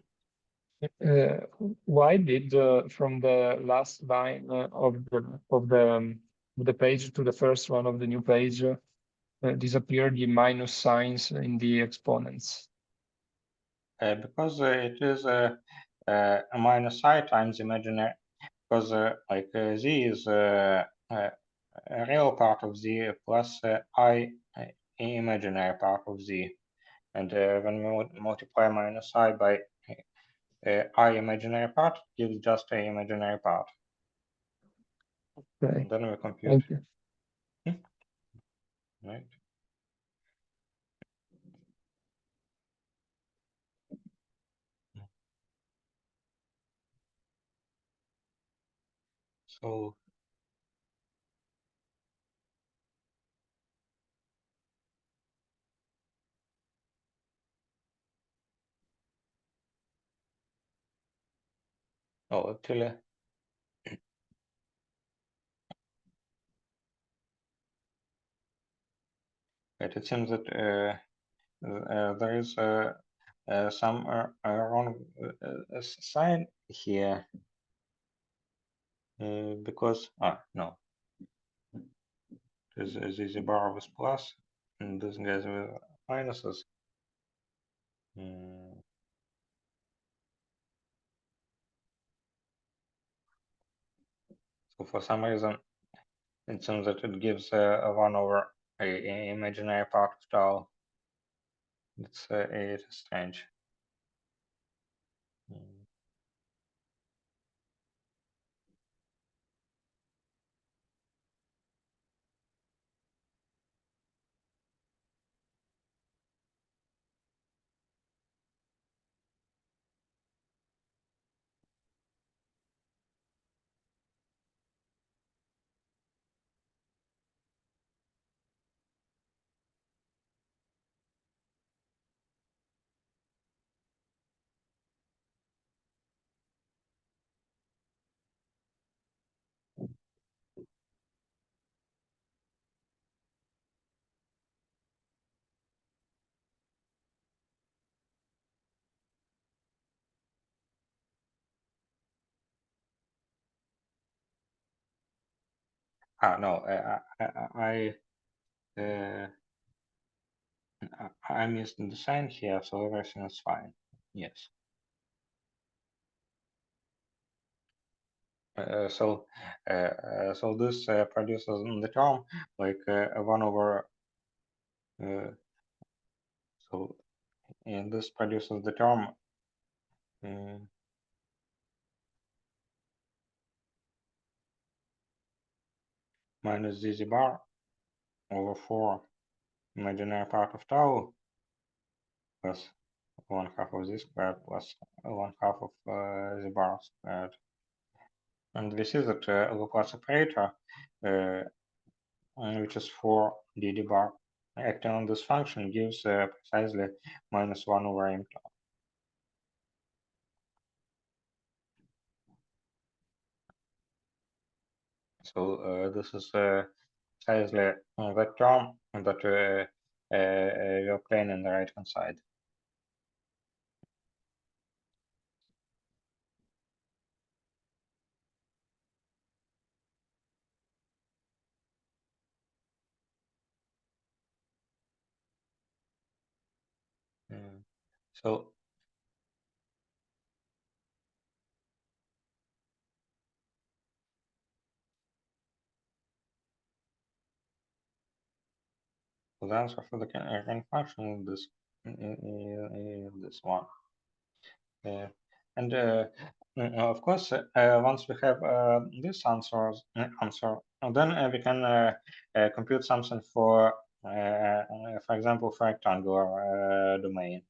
Why did from the last line of the page to the first one of the new page disappear the minus signs in the exponents? Because it is a minus I times imaginary, because like z is a real part of z plus I imaginary part of z, and when we multiply minus I by I imaginary part, gives just a imaginary part. Okay, And then we compute. thank you. Right. So oh, actually, it seems that there is some wrong sign here because no, this is a bar with plus and this goes with minuses. So for some reason it seems that it gives a 1 over a imaginary part of tau. It is strange. No, I'm using the sign here, so everything is fine. Yes. So this produces in the term like 1 over. So and this produces the term minus ZZ bar over 4 imaginary part of tau plus 1/2 of z squared plus 1/2 of the bar squared. And we see that Laplace operator, which is 4 dd bar, acting on this function gives precisely -1 over m tau. So this is precisely that term that we are playing in the right hand side. So the answer for the Kern function is this one. And of course, once we have this answer, then we can compute something for example, for rectangular domain.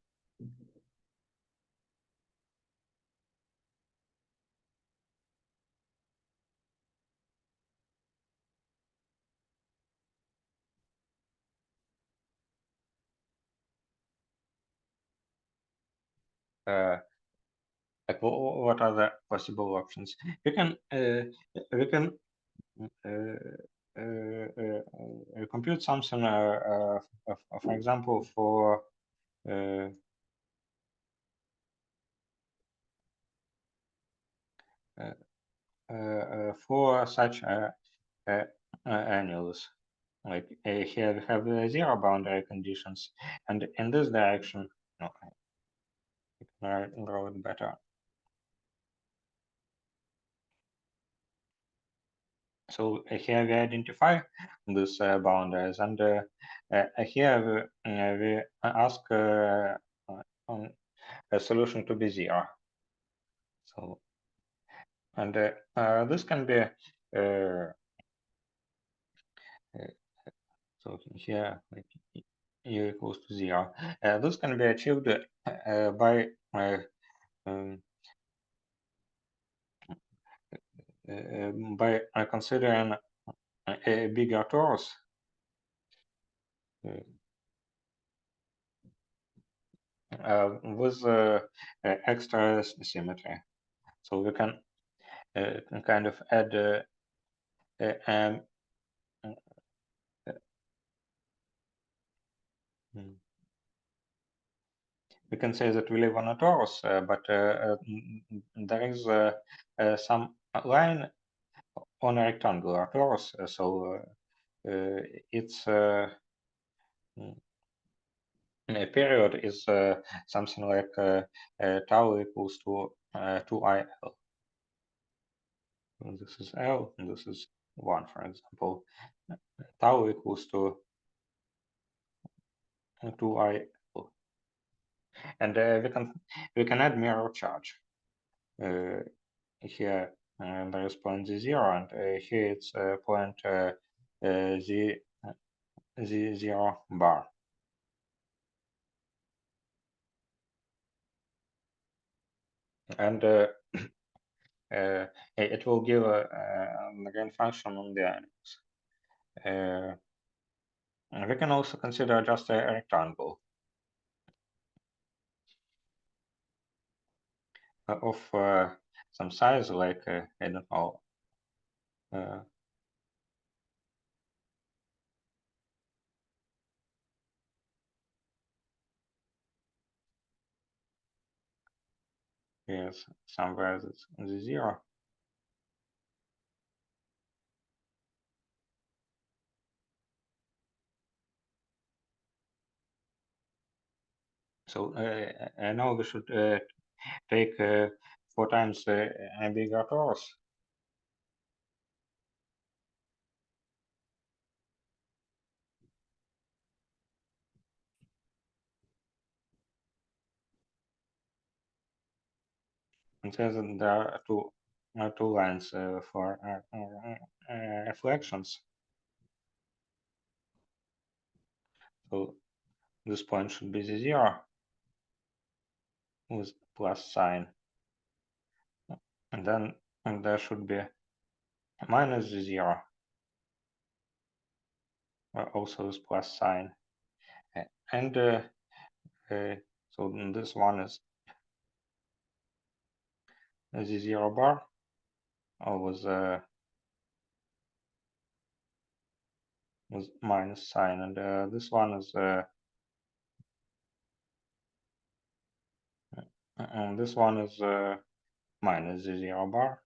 Like what are the possible options? We can compute something, for example, for such annuals. Like here we have zero boundary conditions, and in this direction, no, I can draw it better. So here we identify these boundaries, and here we ask a solution to be zero. So, and this can be so here like u equals to 0. This can be achieved by um, considering a bigger torus with extra symmetry. So we can kind of add um, we can say that we live on a torus, but there is some line on a rectangular torus, so its period is something like tau equals to 2il. This is L, and this is 1, for example. Tau equals to 2il. And we can add mirror charge. Here there is point z0, and here it's point z0 bar. And it will give a Lagrange function on the animals. We can also consider just a rectangle of some size, like I don't know, yes, somewhere it's the 0. So now we should take 4 times a bigger torus. And says that there are two lines for reflections. So this point should be the 0 with plus sign, and then there should be minus the 0, also with plus sign, and so this one is the 0 bar, with minus sign, and this one is and this one is minus the 0 bar,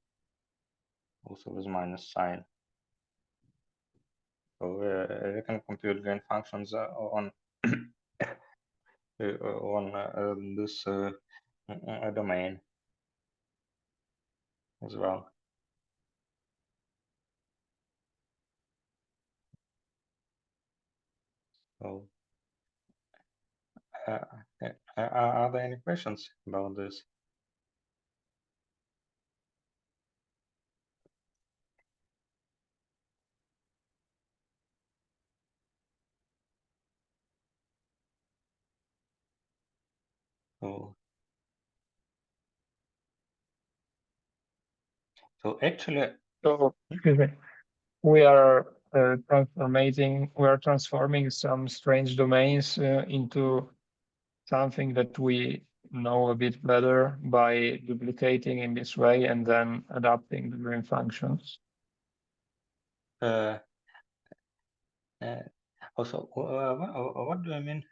also with minus sign. So we can compute gain functions on this domain as well. So are there any questions about this? So actually, So, excuse me, we are transforming some strange domains into something that we know a bit better by duplicating in this way and then adapting the green functions. also, what do I mean?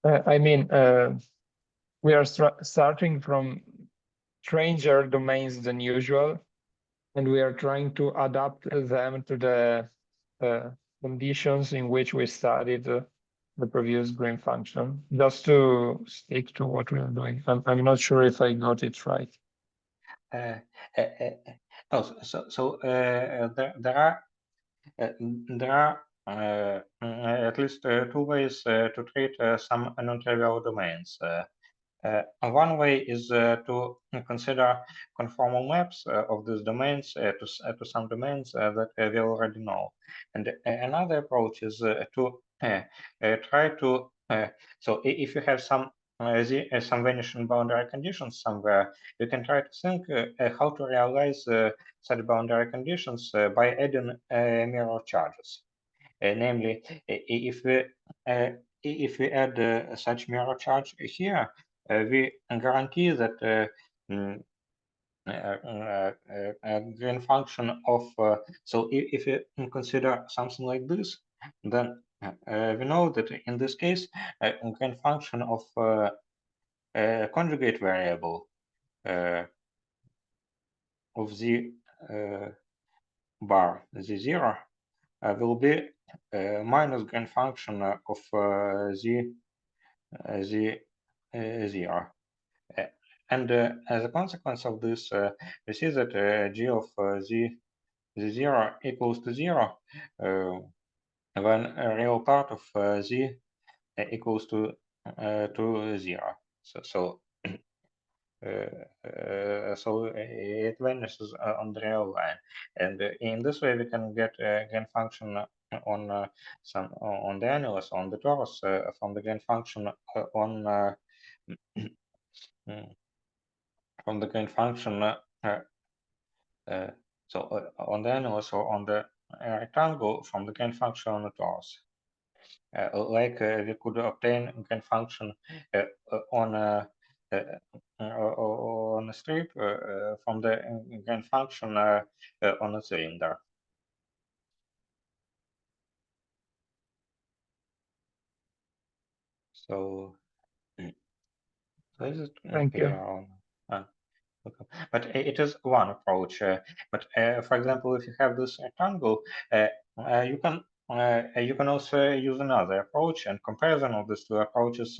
I mean, we are starting from stranger domains than usual, and we are trying to adapt them to the conditions in which we studied the previous green function, just to stick to what we are doing. I'm not sure if I got it right. There are at least 2 ways to treat some non-trivial domains. One way is to consider conformal maps of these domains to some domains that we already know. And another approach is to try to, so if you have some vanishing boundary conditions somewhere, you can try to think how to realize such boundary conditions by adding mirror charges. Namely, if we add such mirror charge here, we guarantee that a green function of so if you consider something like this, then we know that in this case a green function of a conjugate variable of the bar, the 0, will be minus green function of the 0. And as a consequence of this, we see that g of the 0 equals to 0 when a real part of z equals to 0. So it vanishes on the real line, and in this way we can get a gain function on some on the annulus, on the torus, from the gain function on from the gain function on the annulus or on the rectangle from the gain function on the torus. We could obtain gain function on a strip from the gain function on a cylinder. So is it Thank you. clear on? Okay. But it is one approach. But for example, if you have this rectangle, you can you can also use another approach, and comparison of these two approaches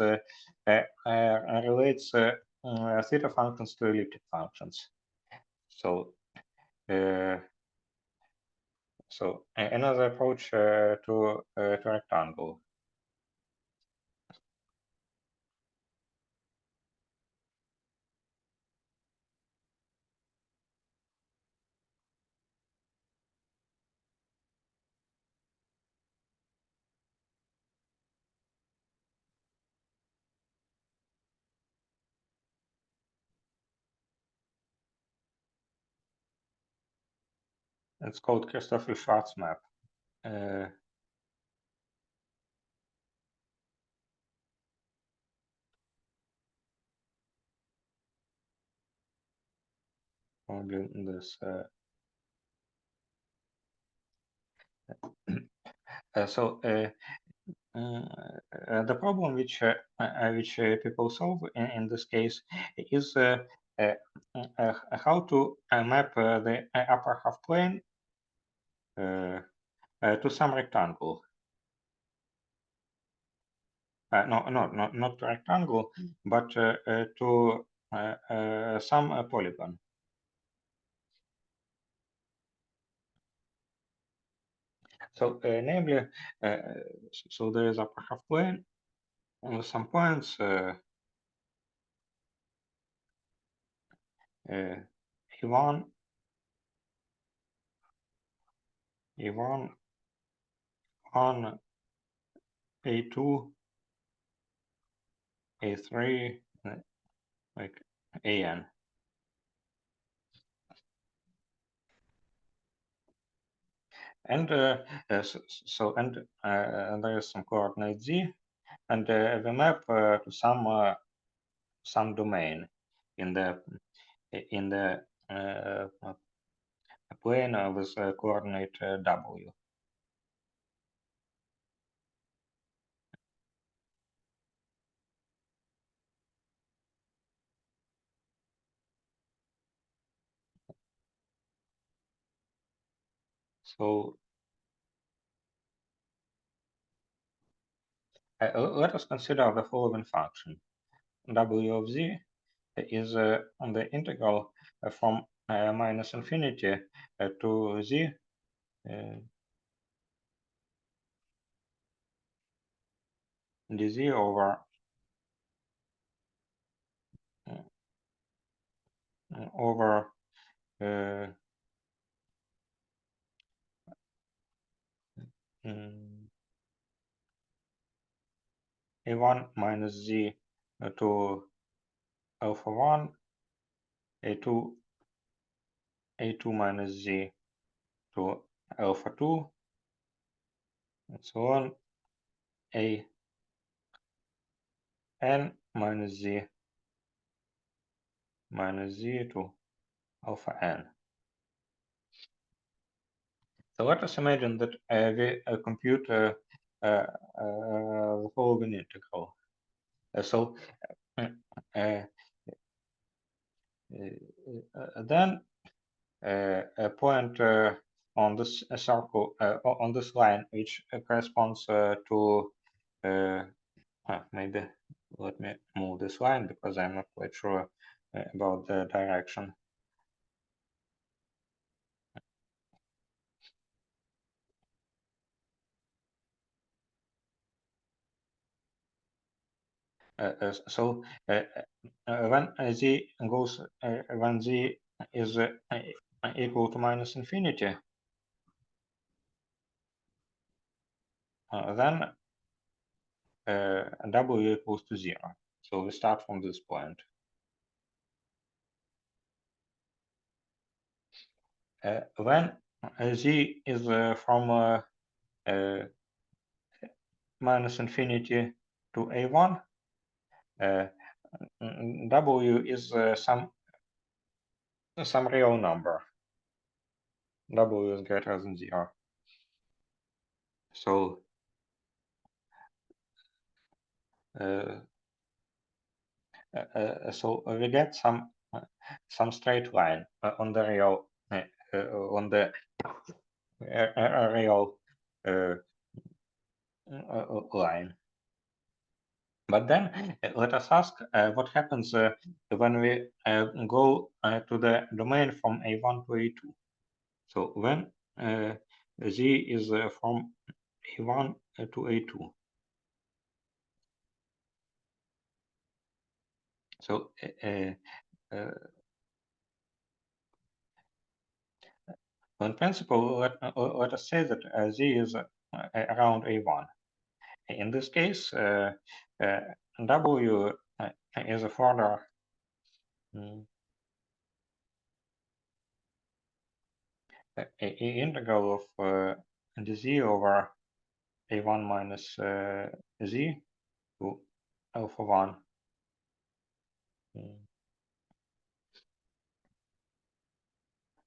relates theta functions to elliptic functions. So, another approach to rectangle. It's called Christoffel-Schwarz map. This the problem which people solve in this case is how to map the upper half plane to some rectangle. Not to rectangle, but to some polygon. So, namely, so there is upper half plane with some points E1, E1, 1, A2, A3, like AN. And and there is some coordinate Z, and we map to some domain in the plane with coordinate W. So let us consider the following function. W of Z is on the integral from minus infinity to Z dz over over A1 minus Z to alpha 1, A2 minus Z to alpha 2, and so on, A n minus Z to alpha n. So let us imagine that we compute the following integral. Then a point on this circle on this line, which corresponds to maybe let me move this line because I'm not quite sure about the direction. So when z goes when z is equal to minus infinity, then w equals to 0. So we start from this point. When z is from minus infinity to a1, w is some real number. W is greater than 0. So so we get some straight line on the real real line. But then let us ask what happens when we go to the domain from A1 to A2. So when Z is from A1 to A2. So in principle, let us say that Z is around A1. In this case, W is a further integral of dz over A1 minus Z to alpha 1.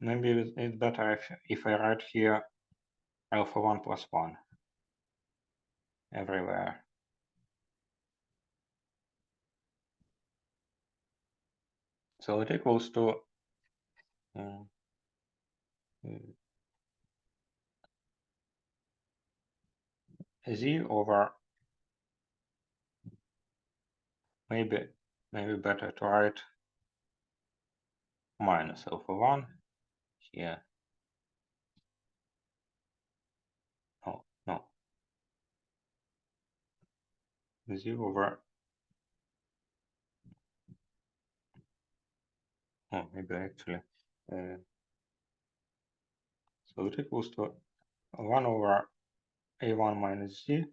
Maybe it's better if I write here alpha 1 plus 1 everywhere. So it equals to Z over maybe better to write minus alpha 1 here. No. Z over maybe actually so it equals to 1 over A1 minus Z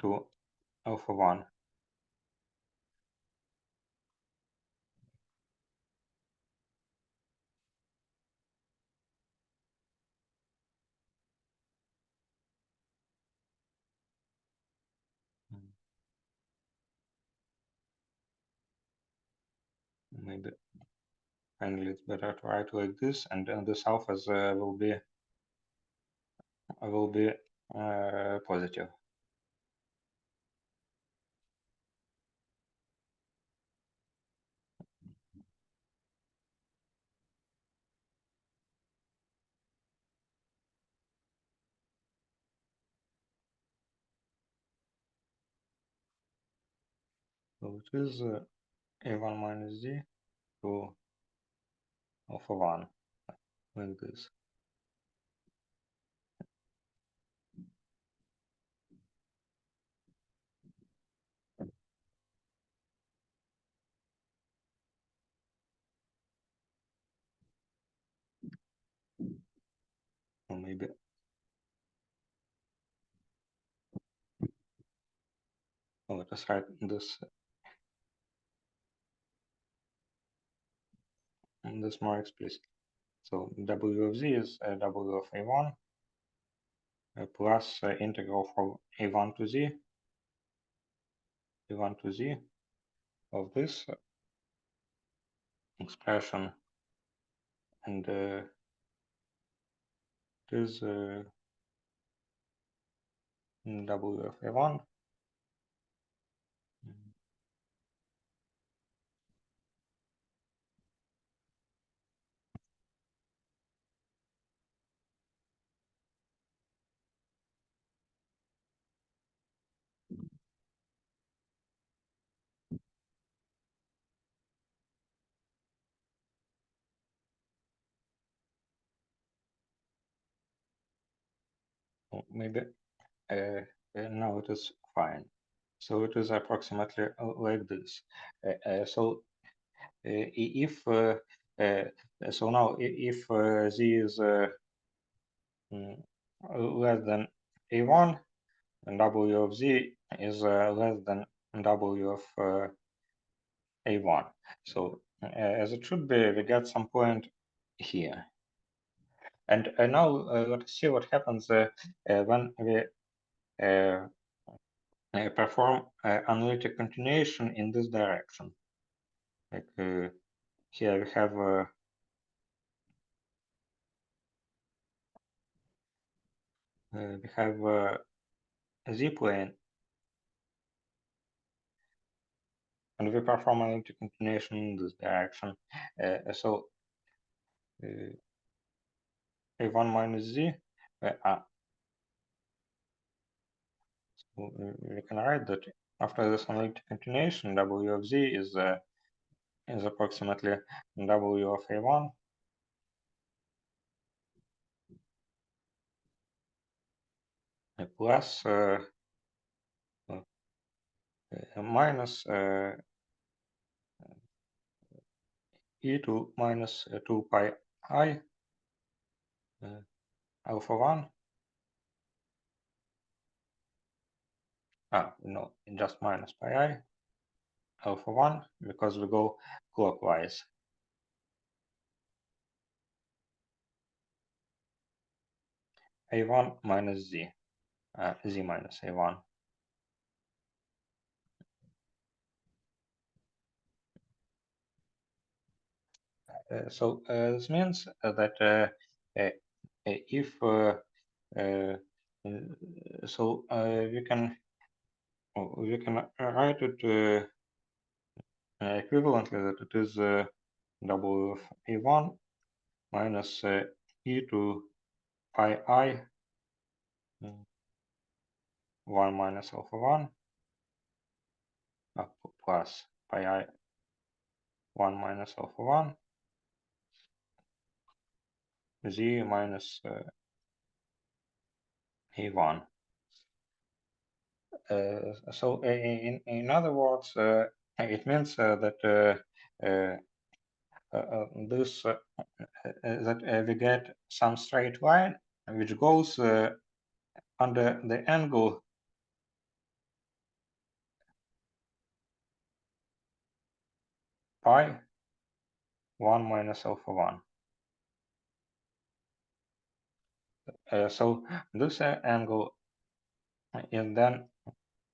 to alpha 1. Maybe finally it's better to write like this, and this alphas will be positive. So it is A1 minus Z to alpha 1 like this. Or maybe let us write this more explicit. So W of Z is W of A1 plus integral from A1 to Z of this expression, and it is W of A1 maybe now it is fine. So it is approximately like this. So if so now if Z is less than A1, and W of Z is less than W of A1. So as it should be, we get some point here. And now let's see what happens when we perform analytic continuation in this direction. Like here we have a z-plane, and we perform analytic continuation in this direction. So A1 minus Z we can write that after this analytic continuation, W of Z is approximately W of A1 plus minus e to minus 2 pi I alpha 1. No, just minus pi I alpha 1 because we go clockwise. A1 minus Z, Z minus A1. So this means that if so we can write it equivalently that it is W of A1 minus e to pi I 1 minus alpha 1 plus pi I 1 minus alpha 1 Z minus A1. So in other words, it means that this that we get some straight line which goes under the angle pi 1 minus alpha 1. So this angle is then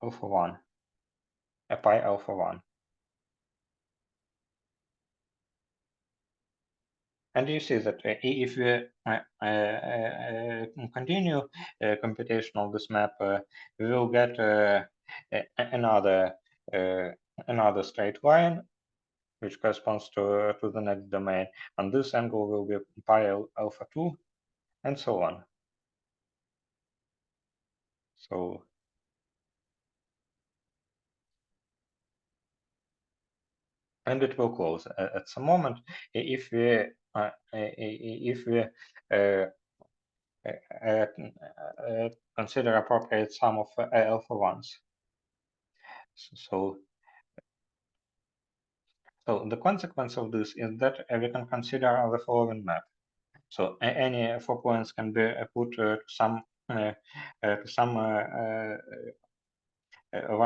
alpha 1, pi alpha 1. And you see that if we continue computation of this map, we will get another straight line which corresponds to the next domain, and this angle will be pi alpha 2, and so on. So and it will close at some moment if we consider appropriate sum of alpha 1s. So the consequence of this is that we can consider the following map. So any 4 points can be put to some one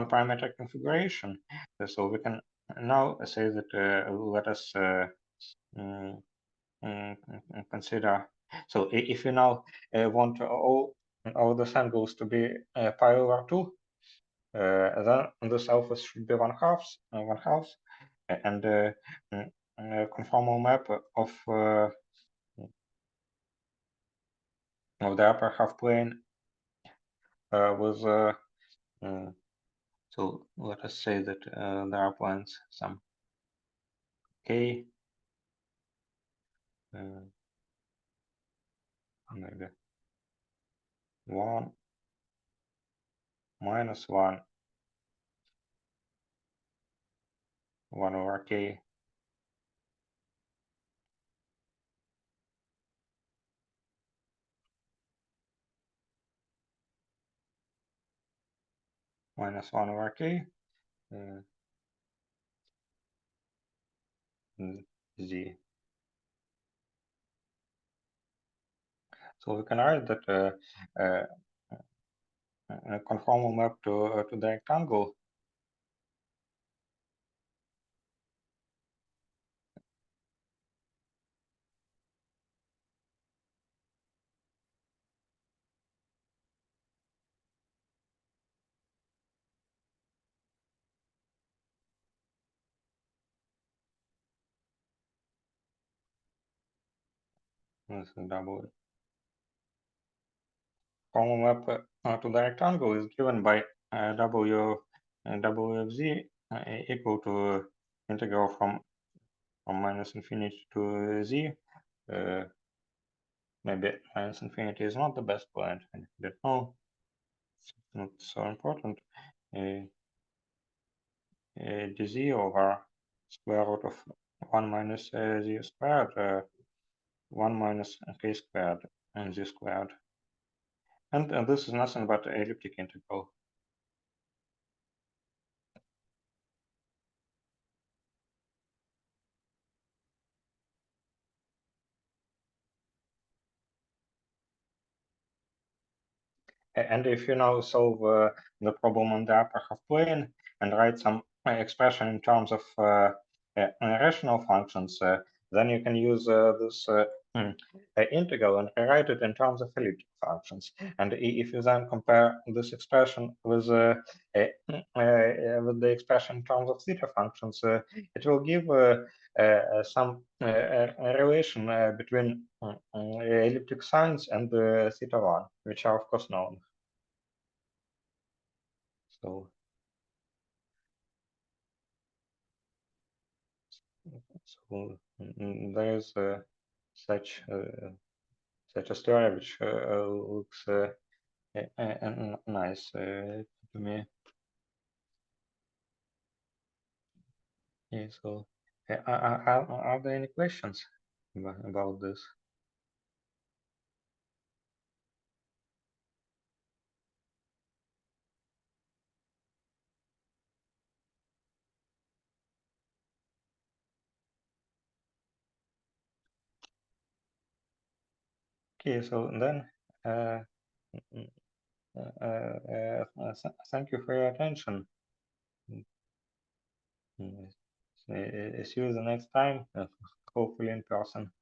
parameter configuration. So we can now say that let us consider. So if you now want all the sangles to be pi over 2, then this alpha should be 1/2, and conformal map of the upper half plane with so let us say that there are points some k maybe 1 minus 1 1 over k minus 1 over k z. So we can write that a conformal map to the rectangle is double. Conformal map to the rectangle is given by w of z equal to integral from minus infinity to z. Maybe minus infinity is not the best point, I don't know. not so important. dz over square root of 1 minus z squared, 1 minus k squared and z squared. And this is nothing but elliptic integral. And if you now solve the problem on the upper half plane and write some expression in terms of rational functions, then you can use this integral and rewrite it in terms of elliptic functions. And if you then compare this expression with the expression in terms of theta functions, it will give some relation between elliptic signs and theta 1, which are of course known. So, there is such a story which looks nice to me. Yeah, so, are there any questions about this? Okay, so then thank you for your attention. See you the next time, hopefully in person.